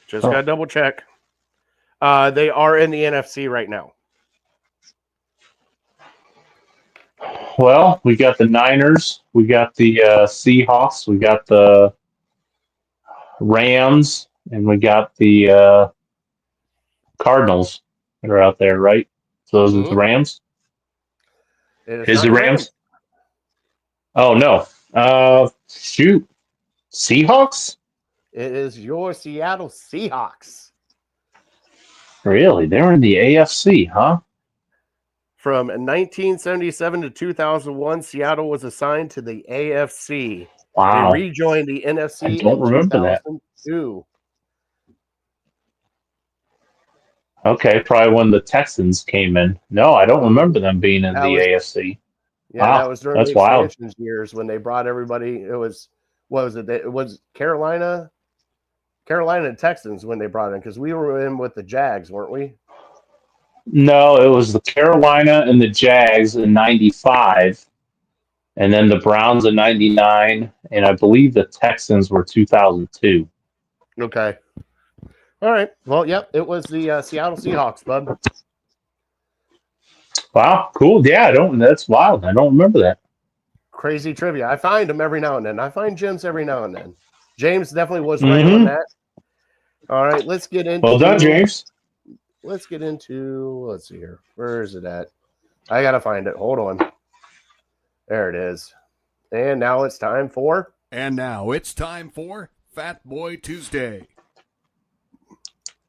Just got to double check. They are in the NFC right now. Well, we got the Niners, we got the Seahawks, we got the Rams, and we got the Cardinals that are out there, right? So those are the Rams? Is the Rams? Oh, no. Shoot. Seahawks? It is your Seattle Seahawks. Really? They were in the AFC, huh? From 1977 to 2001, Seattle was assigned to the AFC. They Wow. rejoined the I NFC don't in remember that. 2002. Okay, probably when the Texans came in. No, I don't remember them being in That the was AFC. Yeah, that Wow, was during the that's wild. expansion years when they brought everybody. It was what was it? It was Carolina and Texans when they brought in because we were in with the Jags, weren't we? No, it was the Carolina and the Jags in '95, and then the Browns in '99, and I believe the Texans were 2002. Okay. All right. Well, yep. It was the Seattle Seahawks, bud. Wow, cool. Yeah, I don't. That's wild. I don't remember that. Crazy trivia. I find them every now and then. I find gems every now and then. James definitely was right on Mm-hmm. that. All right. Let's get into. Well done, James. Let's get into. Let's see here. Where is it at? I gotta find it. Hold on. There it is. And now it's time for. And now it's time for Fat Boy Tuesday.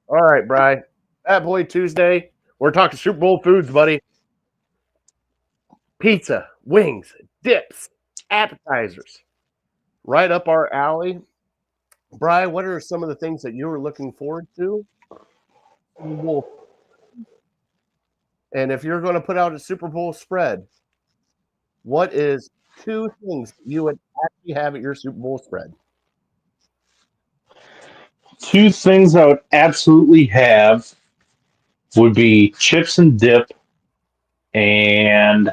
All right, Bri. Fat Boy Tuesday. We're talking Super Bowl foods, buddy. Pizza, wings, dips, appetizers. Right up our alley. Bri, what are some of the things that you were looking forward to? And if you're going to put out a Super Bowl spread, what is 2 things you would actually have at your Super Bowl spread? 2 things I would absolutely have would be chips and dip and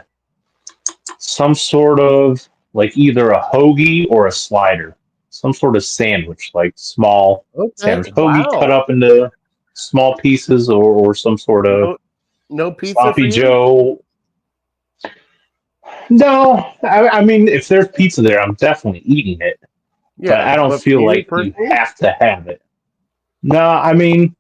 some sort of like either a hoagie or a slider, some sort of sandwich, like small sandwich. Hoagie cut up into small pieces or some sort of no pizza sloppy for you? Joe. No, I mean, if there's pizza there, I'm definitely eating it. Yeah, but I don't but feel you like you personally? have to have it. No, I mean,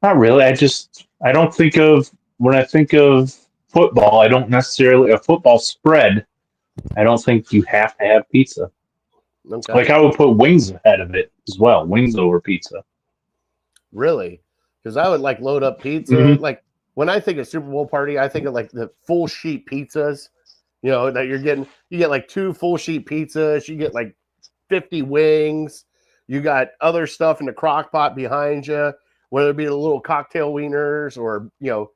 not really. I don't think of, when I think of football, I don't necessarily, a football spread, I don't think you have to have pizza. Okay. Like I would put wings ahead of it as well, wings over pizza. Really? Because I would like load up pizza. Mhm. Like when I think of Super Bowl party, I think of like the full sheet pizzas, you know, that you're getting. You get like 2 full sheet pizzas, you get like 50 wings, you got other stuff in the crock pot behind you, whether it be the little cocktail wieners or, you know,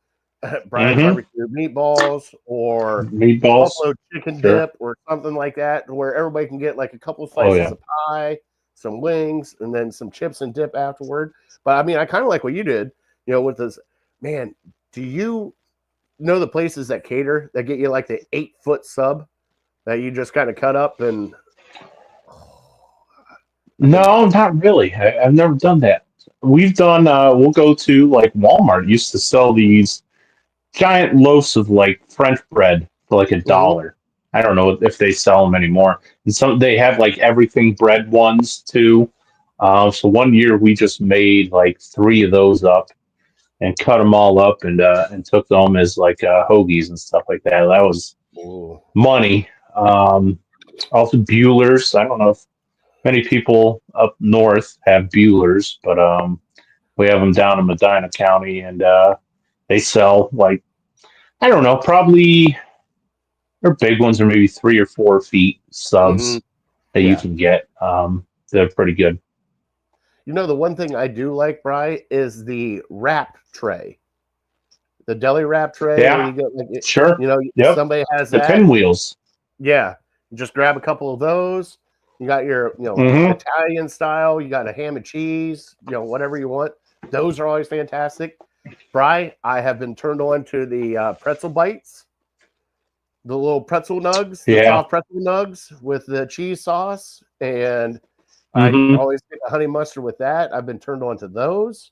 Brian's Mhm. barbecue meatballs or Meatballs. buffalo chicken Sure. dip or something like that, where everybody can get like a couple Oh, slices yeah. of pie, some wings, and then some chips and dip afterward. But I mean, I kind of like what you did, you know, with this. Man, do you know the places that cater that get you like the 8-foot sub that you just kind of cut up and? No, not really. I've never done that. We've done, we'll go to like Walmart used to sell these giant loaves of like French bread for like $1. I don't know if they sell them anymore. And some they have like everything bread ones too. So one year we just made like 3 of those up and cut them all up and took them as like hoagies and stuff like that. That was money. Also Bueller's. I don't know if many people up north have Bueller's, but we have them down in Medina County, and they sell like, I don't know, probably their big ones are maybe 3 or 4 feet subs that you can get. They're pretty good. You know, the one thing I do like, Bri, is the wrap tray. The deli wrap tray. Yeah, where you get, like, sure. You know, Yep. somebody has The that. pinwheels. Yeah. Just grab a couple of those. You got your, you know, Italian style. You got a ham and cheese, you know, whatever you want. Those are always fantastic. Bri, I have been turned on to the pretzel bites, the little pretzel nugs, the soft pretzel nugs with the cheese sauce. And I always get a honey mustard with that. I've been turned on to those.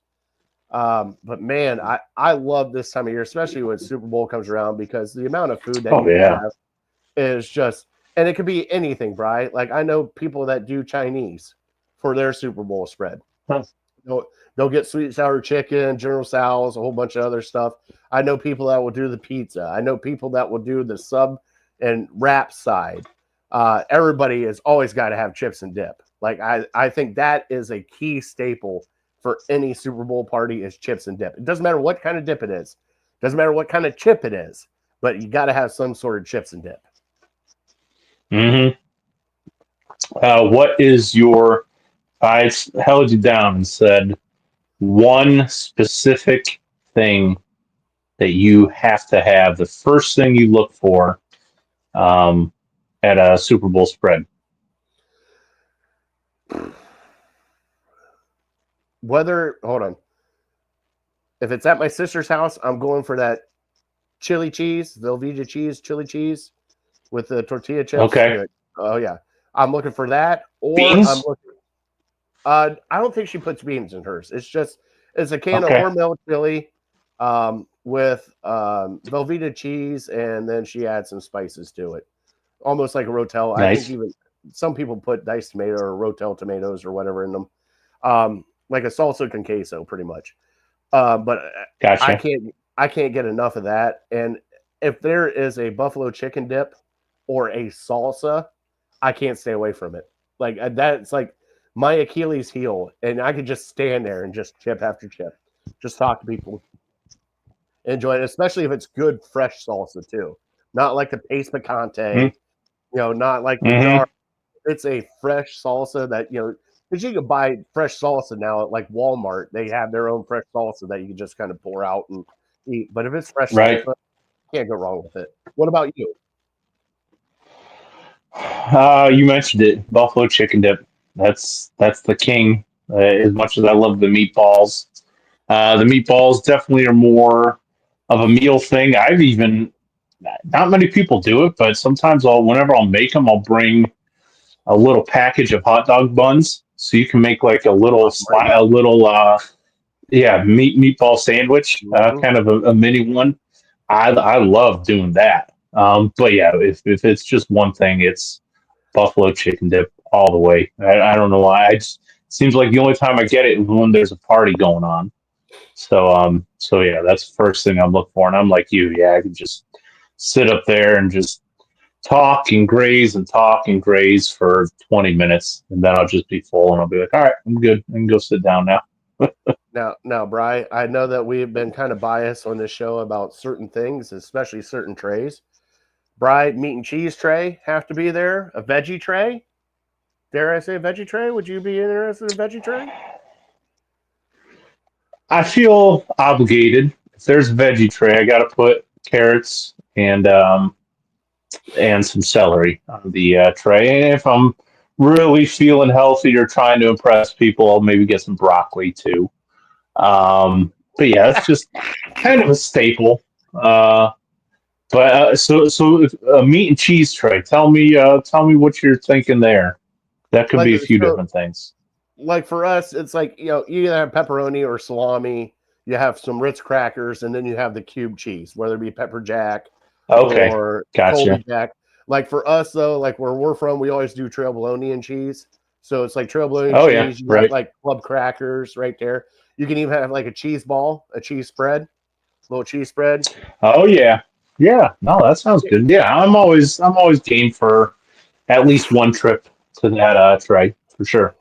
But man, I love this time of year, especially when Super Bowl comes around, because the amount of food that you can have is just, and it could be anything, Bri. Like I know people that do Chinese for their Super Bowl spread. They'll get sweet sour chicken, General Tso's, a whole bunch of other stuff. I know people that will do the pizza. I know people that will do the sub and wrap side. Everybody has always got to have chips and dip. Like I think that is a key staple for any Super Bowl party is chips and dip. It doesn't matter what kind of dip it is. It doesn't matter what kind of chip it is, but you got to have some sort of chips and dip. Mm-hmm. What is your? I held you down and said one specific thing that you have to have. The first thing you look for at a Super Bowl spread. Hold on. If it's at my sister's house, I'm going for that chili cheese, Velveeta cheese, chili cheese with the tortilla chips. Okay. Oh yeah, I'm looking for that. Or beans? I'm looking. I don't think she puts beans in hers. It's a can of Hormel chili with Velveeta cheese, and then she adds some spices to it, almost like a Rotel. Nice. I think even some people put diced tomato or Rotel tomatoes or whatever in them, like a salsa con queso, pretty much. But Gotcha. I can't get enough of that. And if there is a buffalo chicken dip or a salsa, I can't stay away from it. Like that's like my Achilles heel, and I could just stand there and just chip after chip, just talk to people, enjoy it, especially if it's good fresh salsa too, not like the paste picante, not like the jar. It's a fresh salsa that because you can buy fresh salsa now at like Walmart. They have their own fresh salsa that you can just kind of pour out and eat. But if it's fresh salsa, you can't go wrong with it. What about you? You mentioned it, buffalo chicken dip. That's the king. As much as I love the meatballs definitely are more of a meal thing. Not many people do it, but sometimes whenever I'll make them, I'll bring a little package of hot dog buns, so you can make like a little meatball sandwich, kind of a mini one. I love doing that. But yeah, if it's just one thing, it's buffalo chicken dip all the way. I don't know why. It seems like the only time I get it is when there's a party going on. So yeah, that's the first thing I'm looking for. And I'm like you, yeah, I can just sit up there and just talk and graze for 20 minutes, and then I'll just be full, and I'll be like, all right, I'm good. I can go sit down now. Now, Bri, I know that we've been kind of biased on this show about certain things, especially certain trays. Bri, meat and cheese tray have to be there. A veggie tray? Dare I say a veggie tray? Would you be interested in a veggie tray? I feel obligated. If there's a veggie tray, I got to put carrots and some celery on the tray. And if I'm really feeling healthy or trying to impress people, I'll maybe get some broccoli too. But yeah, it's just kind of a staple. So a meat and cheese tray. Tell me what you're thinking there. That could be a few different things. Like for us, it's like you either have pepperoni or salami. You have some Ritz crackers, and then you have the cube cheese, whether it be pepper jack. Okay, or gotcha. Colby Jack. Like for us though, like where we're from, we always do trail bologna and cheese. So it's like trail bologna cheese. Yeah, right. Like club crackers right there. You can even have like a cheese ball, a cheese spread, little cheese spread. Oh yeah. No, that sounds good. Yeah, I'm always game for at least one trip to that tray for sure.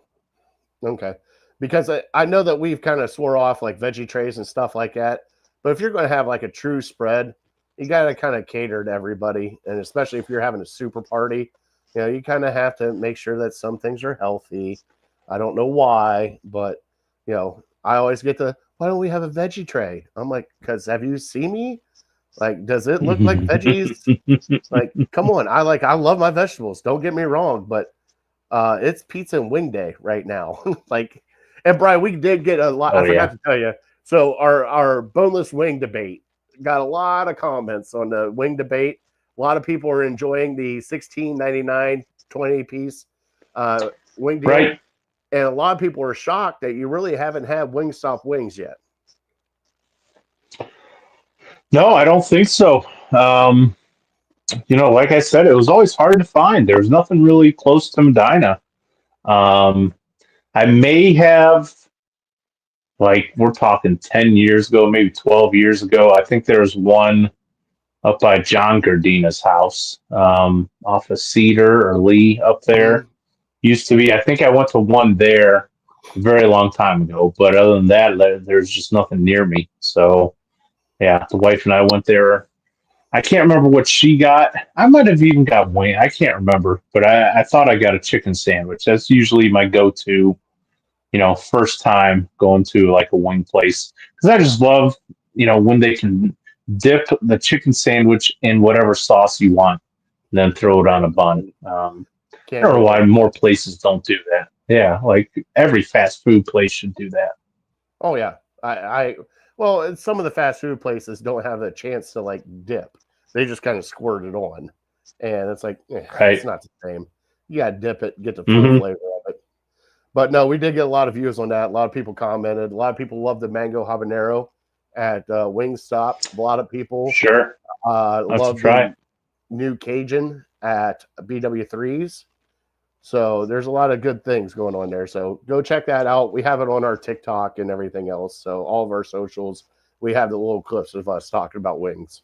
Okay, because I know that we've kind of swore off like veggie trays and stuff like that. But if you're going to have like a true spread, you got to kind of cater to everybody, and especially if you're having a super party, you kind of have to make sure that some things are healthy. I don't know why, but I always get why don't we have a veggie tray? I'm like, because have you seen me? Like, does it look like veggies? Like, come on. I love my vegetables. Don't get me wrong, but it's pizza and wing day right now. And Brian, we did get a lot. I forgot to tell you. So our boneless wing debate got a lot of comments on the wing debate. A lot of people are enjoying the $16.99 20-piece wing deal. Right. And a lot of people are shocked that you really haven't had Wingstop wings yet. No, I don't think so. Like I said, it was always hard to find. There was nothing really close to Medina. I may have, like, we're talking 10 years ago, maybe 12 years ago. I think there was one up by John Gardina's house, off of Cedar or Lee up there. Used to be. I think I went to one there. a very long time ago. But other than that, there's just nothing near me. So yeah, the wife and I went there. I can't remember what she got. I might have even got wing. I can't remember, but I thought I got a chicken sandwich. That's usually my go-to, first time going to like a wing place, because I just love, when they can dip the chicken sandwich in whatever sauce you want, and then throw it on a bun. I don't know why more places don't do that. Yeah, like every fast food place should do that. Oh yeah, well, some of the fast food places don't have a chance to like dip. They just kind of squirt it on, and it's like Right. it's not the same. You gotta dip it, get the full flavor of it. But no, we did get a lot of views on that. A lot of people commented. A lot of people love the mango habanero at Wingstop. A lot of people Sure. love the new Cajun at BW3s. So there's a lot of good things going on there. So go check that out. We have it on our TikTok and everything else. So all of our socials, we have the little clips of us talking about wings.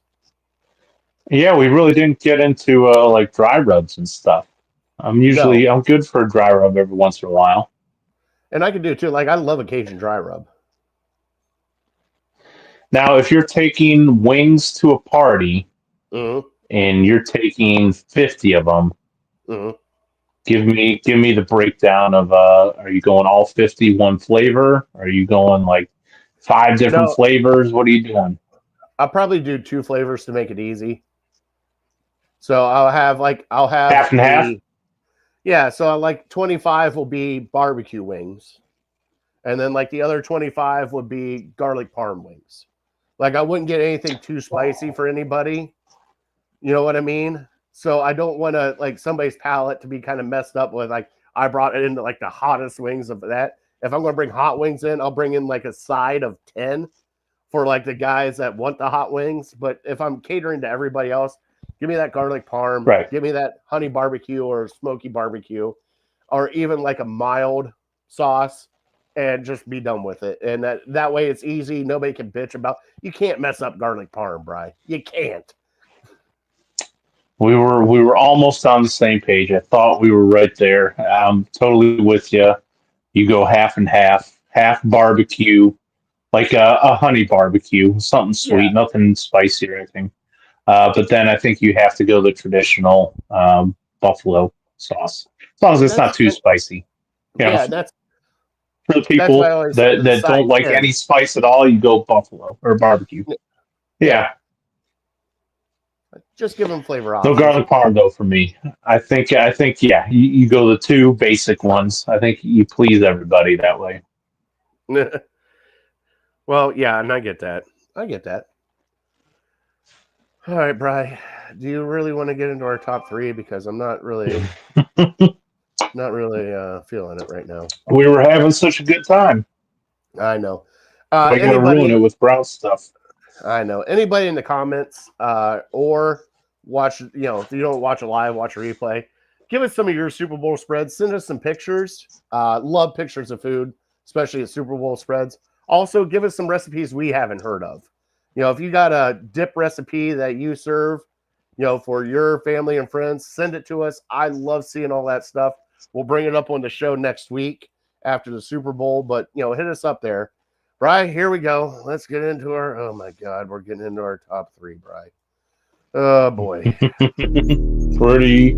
Yeah, we really didn't get into like dry rubs and stuff. I'm good for a dry rub every once in a while. And I can do it too. Like I love a Cajun dry rub. Now, if you're taking wings to a party and you're taking 50 of them, give me the breakdown of are you going all 50 one flavor? Are you going like 5 different flavors? What are you doing? I'll probably do 2 flavors to make it easy. So I'll have half and half. Yeah, so like 25 will be barbecue wings. And then like the other 25 would be garlic parm wings. Like I wouldn't get anything too spicy for anybody. You know what I mean? So I don't want to like somebody's palate to be kind of messed up with like I brought it into like the hottest wings of that. If I'm going to bring hot wings in, I'll bring in like a side of 10 for like the guys that want the hot wings. But if I'm catering to everybody else, give me that garlic parm. Right. Give me that honey barbecue or smoky barbecue, or even like a mild sauce, and just be done with it. And that way it's easy. Nobody can bitch about. You can't mess up garlic parm, Bri. You can't. We were almost on the same page. I thought we were right there. I'm totally with you. You go half and half barbecue, like a honey barbecue, something sweet, nothing spicy or anything. But then I think you have to go the traditional buffalo sauce, as long as it's not too spicy. That's for the people that don't like any spice at all. You go buffalo or barbecue. Yeah. Just give them flavor options. No garlic parm though for me. I think you go the 2 basic ones. I think you please everybody that way. Well, yeah, and I get that. All right, Bri, do you really want to get into our top 3? Because I'm not really feeling it right now. We were having such a good time. I know. I gotta ruin it with brown stuff. I know. Anybody in the comments or watch, if you don't watch it live, watch a replay. Give us some of your Super Bowl spreads. Send us some pictures. Love pictures of food, especially at Super Bowl spreads. Also, give us some recipes we haven't heard of. If you got a dip recipe that you serve, for your family and friends, send it to us. I love seeing all that stuff. We'll bring it up on the show next week after the Super Bowl, but, hit us up there. Bri, here we go. Let's get into oh my God, we're getting into our top 3, Bri. Oh boy. Pretty.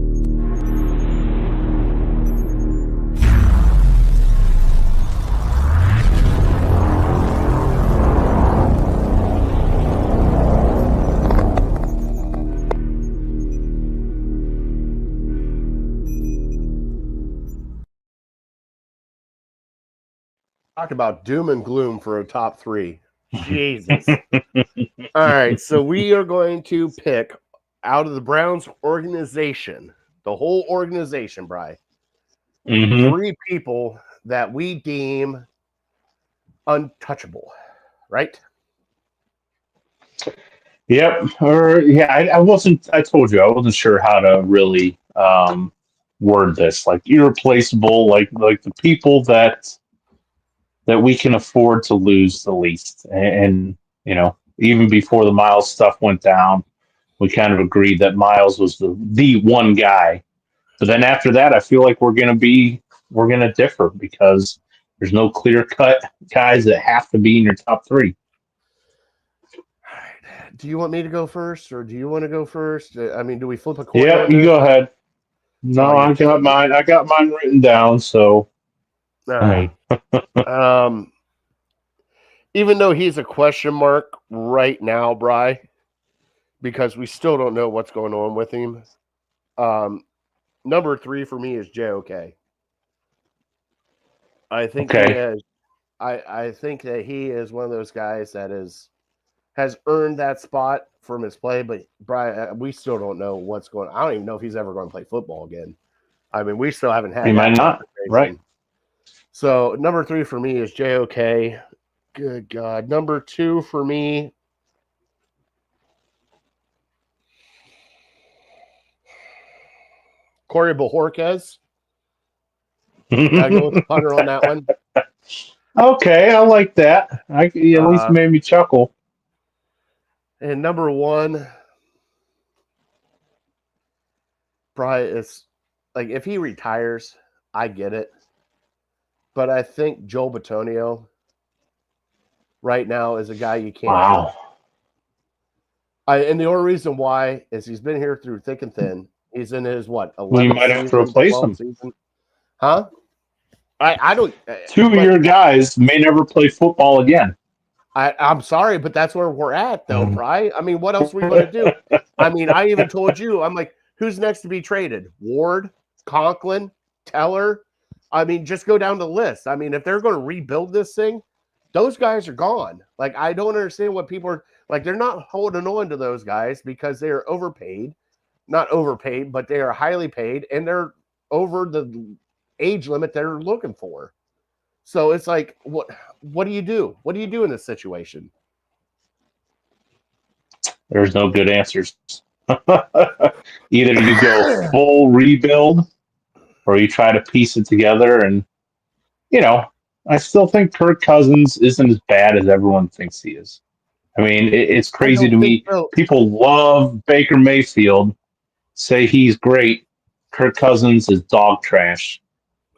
Talk about doom and gloom for a top 3. Jesus. All right, so we are going to pick out of the Browns organization, the whole organization, Bri, 3 people that we deem untouchable, right? Yep. I told you I wasn't sure how to really word this. Like irreplaceable, like the people that we can afford to lose the least. And even before the Myles stuff went down, we kind of agreed that Myles was the one guy. But then after that, I feel like we're gonna differ because There's no clear-cut guys that have to be in your top 3. All right. Do you want me to go first, or do you want to go first? I mean, do we flip a coin Yeah, on you this? go ahead. No, Oh, I got mine. I got mine written down. So, all right. Even though he's a question mark right now, Bry, because we still don't know what's going on with him. Number 3 for me is JOK. I think he has. I think that he is one of those guys that has earned that spot from his play. But Brian, we still don't know what's going on. I don't even know if he's ever going to play football again. I mean, we still haven't had. He might not. Right. So number 3 for me is JOK. Good God. Number 2 for me. Corey Bojorquez. Gotta go with the punter on that one. Okay, I like that. At least made me chuckle. And number 1, probably is like if he retires, I get it. But I think Joel Bitonio right now is a guy you can't trust. And the only reason why is he's been here through thick and thin. He's in his 11th you might have to replace him. Season. Huh? I don't. 2 of your guys may never play football again. I'm sorry, but that's where we're at, though, Bri. I mean, what else are we going to do? I mean, I even told you, I'm like, who's next to be traded? Ward, Conklin, Teller. I mean, just go down the list. I mean, if they're going to rebuild this thing, those guys are gone. Like, I don't understand what people are like. They're not holding on to those guys because they are overpaid. Not overpaid, but they are highly paid, and they're over the age limit they're looking for. So it's like, what do you do? What do you do in this situation? There's no good answers. Either you go full rebuild or you try to piece it together. And, I still think Kirk Cousins isn't as bad as everyone thinks he is. I mean, it's crazy to me. So. People love Baker Mayfield, say he's great. Kirk Cousins is dog trash.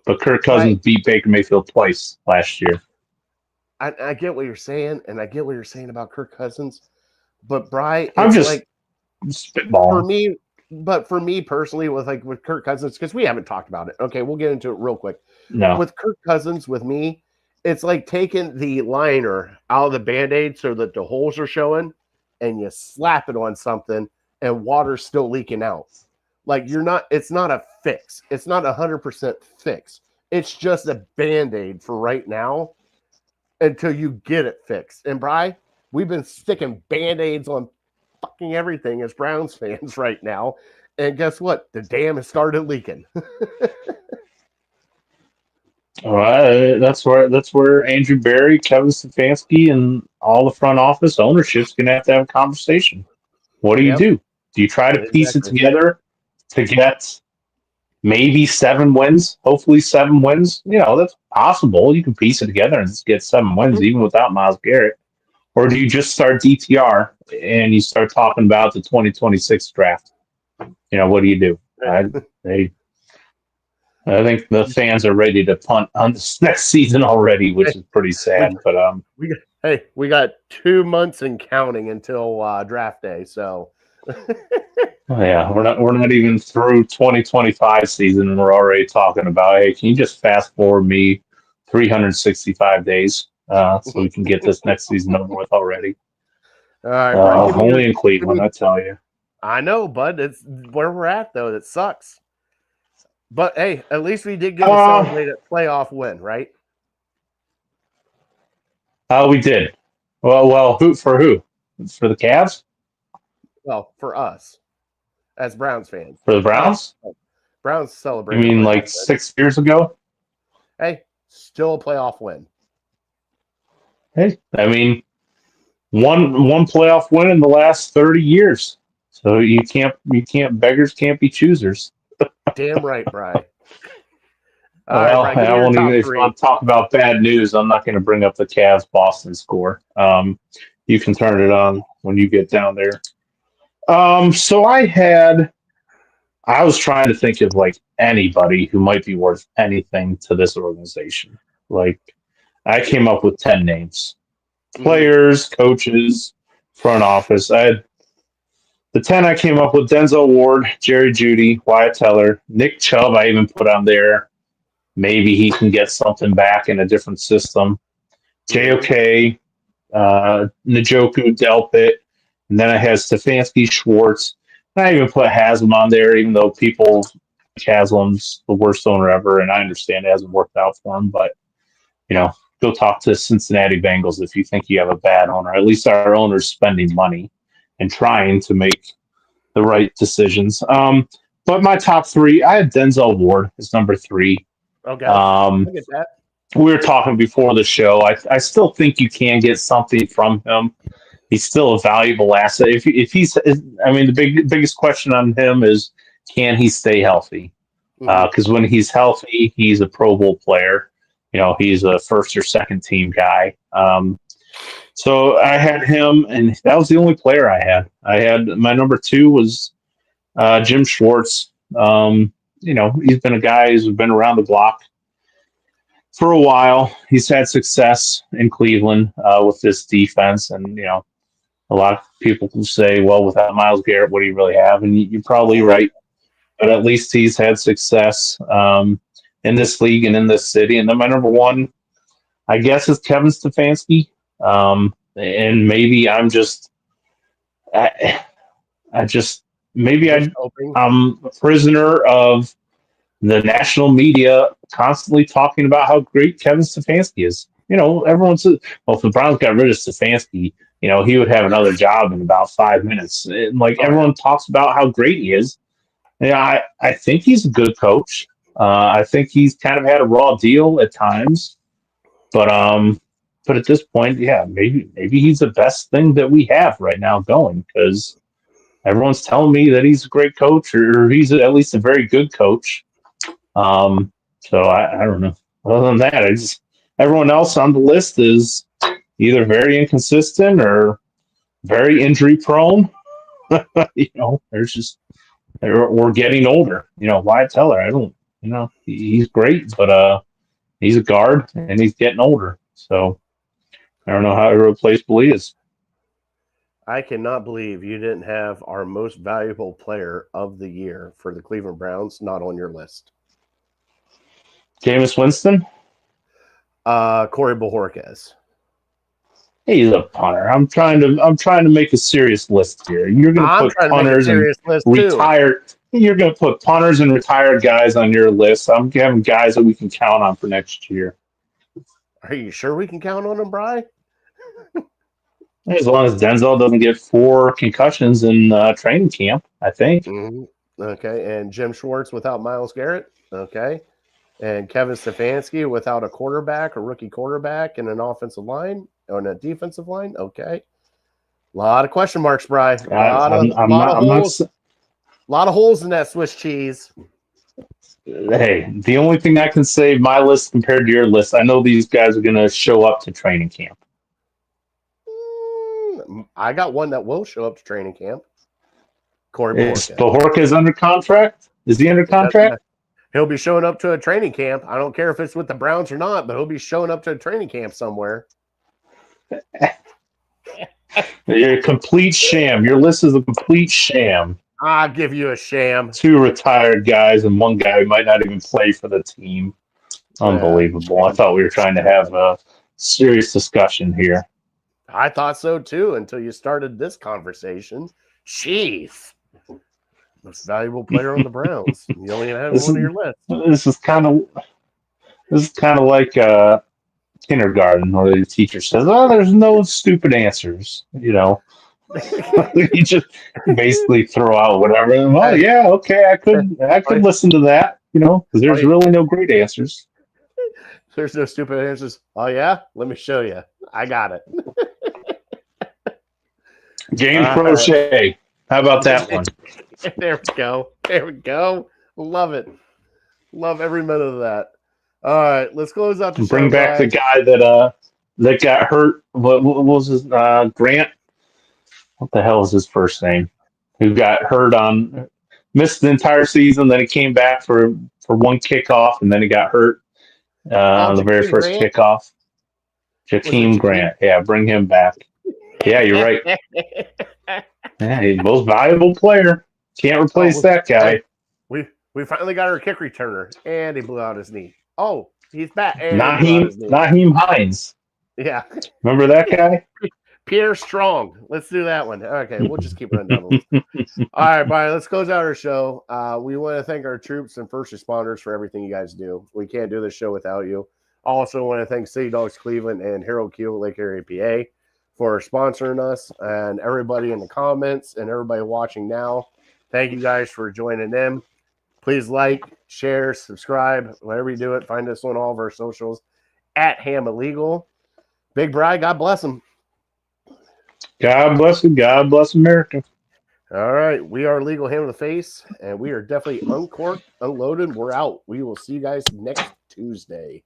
But Kirk Cousins beat Baker Mayfield twice last year. I get what you're saying, and I get what you're saying about Kirk Cousins. But Bri, I'm just spitballing. For me personally, with Kirk Cousins, because we haven't talked about it. Okay, we'll get into it real quick. No. With Kirk Cousins, with me, it's like taking the liner out of the Band-Aid so that the holes are showing, and you slap it on something, and water's still leaking out. Like it's not a fix. It's not 100% fix. It's just a Band-Aid for right now until you get it fixed. And Bri, we've been sticking Band-Aids on fucking everything as Browns fans right now. And guess what? The dam has started leaking. That's where Andrew Berry, Kevin Stefanski, and all the front office ownership's gonna have to have a conversation. What do you do? Do you try to piece it together to get maybe 7 wins? Hopefully 7 wins. That's possible. You can piece it together and just get 7 wins even without Myles Garrett. Or do you just start DTR and you start talking about the 2026 draft? What do you do? I think the fans are ready to punt on this next season already, which is pretty sad. We got 2 months and counting until draft day. So yeah, we're not even through 2025 season, and we're already talking about, hey, can you just fast forward me 365 days so we can get this next season over with already? All right, only in Cleveland, I tell you. I know, bud. It's where we're at, though. That sucks. But hey, at least we did get to celebrate a playoff win, right? We did. Well, who? For the Cavs? Well, for us, as Browns fans. For the Browns? Browns celebrated. You mean like 6 years ago? Hey, still a playoff win. Hey, I mean, one playoff win in the last 30 years. So beggars can't be choosers. Damn right, Brian. Well, right, I won't even, if you want to talk about bad news, I'm not going to bring up the Cavs Boston score. You can turn it on when you get down there. So I was trying to think of like anybody who might be worth anything to this organization. Like, I came up with 10 names. Players, coaches, front office. I had the 10 I came up with: Denzel Ward, Jerry Jeudy, Wyatt Teller, Nick Chubb I even put on there. Maybe he can get something back in a different system. JOK, Njoku, Delpit, and then I had Stefanski, Schwartz. And I even put Haslam on there, even though people think Haslam's the worst owner ever, and I understand it hasn't worked out for him. But, go talk to Cincinnati Bengals if you think you have a bad owner. At least our owner's spending money and trying to make the right decisions. But my top three, I had Denzel Ward as number 3. Okay. I get that. We were talking before the show. I still think you can get something from him. He's still a valuable asset. If he's, I mean, the biggest question on him is, can he stay healthy? Because when he's healthy, he's a Pro Bowl player. He's a first or second team guy. So I had him, and that was the only player I had. My number 2 was Jim Schwartz. He's been a guy who's been around the block for a while. He's had success in Cleveland with this defense, and a lot of people will say, well, without Myles Garrett, what do you really have? And you're probably right, but at least he's had success in this league and in this city. And then my number 1, I guess, is Kevin Stefanski. And maybe I'm just, I'm a prisoner of the national media constantly talking about how great Kevin Stefanski is. Everyone says, well, if the Browns got rid of Stefanski, he would have another job in about 5 minutes. And everyone talks about how great he is. I think he's a good coach. I think he's kind of had a raw deal at times, but at this point, yeah, maybe he's the best thing that we have right now going, because everyone's telling me that he's a great coach, or he's at least a very good coach. So I don't know. Other than that, everyone else on the list is either very inconsistent or very injury prone. We're getting older. Wyatt Teller, he's great, but he's a guard and he's getting older. So I don't know how irreplaceable he is. I cannot believe you didn't have our most valuable player of the year for the Cleveland Browns not on your list. Jameis Winston? Corey Bojorquez. He's a punter. I'm trying to make a serious list here. You're going to put punters and retired. You're going to put punters and retired guys on your list. I'm having guys that we can count on for next year. Are you sure we can count on them, Bri? As long as Denzel doesn't get 4 concussions in training camp, I think. Mm-hmm. Okay, and Jim Schwartz without Myles Garrett. Okay, and Kevin Stefanski without a quarterback, a rookie quarterback, and an offensive line or a defensive line. Okay, a lot of question marks, Bri. A lot of holes in that Swiss cheese. Hey, the only thing I can say, my list compared to your list, I know these guys are going to show up to training camp. I got one that will show up to training camp. Corey Bojorquez. Is Bojorquez under contract? Is he under contract? He'll be showing up to a training camp. I don't care if it's with the Browns or not, but he'll be showing up to a training camp somewhere. You're a complete sham. Your list is a complete sham. I'll give you a sham. 2 retired guys and 1 guy who might not even play for the team. Unbelievable. I thought we were trying to have a serious discussion here. I thought so too until you started this conversation. Jeez. Most valuable player on the Browns. You only have one on your list. This is kind of like kindergarten, where the teacher says, "Oh, there's no stupid answers." You just basically throw out whatever. Oh yeah, okay, I could listen to that. Because there's really no great answers. There's no stupid answers. Oh yeah, let me show you. I got it. James Crochet. How about that one? There we go. Love it. Love every minute of that. All right, let's close out the show. Bring back the guy that got hurt. What was his Grant? What the hell is his first name? Who got hurt missed the entire season, then he came back for one kickoff, and then he got hurt. The very Jakeem first Grant? kickoff. Was it Jakeem Grant. Yeah, bring him back. Yeah, you're right. Yeah, he's the most valuable player. Can't replace that guy. Hey, we finally got our kick returner, and he blew out his knee. Oh, he's back, and he blew out his knee. Naheem Hines. Yeah. Remember that guy? Pierre Strong. Let's do that one. Okay, we'll just keep running down the list. All right, Brian, let's close out our show. We want to thank our troops and first responders for everything you guys do. We can't do this show without you. Also want to thank City Dogs Cleveland and Hero Q Lake Area PA for sponsoring us, and everybody in the comments and everybody watching now. Thank you guys for joining in. Please like, share, subscribe, whatever you do it. Find us on all of our socials at Ham Illegal. Big Bri, God bless him. God bless him. God bless America. All right. We are Legal Ham in the Face, and we are definitely uncorked, unloaded. We're out. We will see you guys next Tuesday.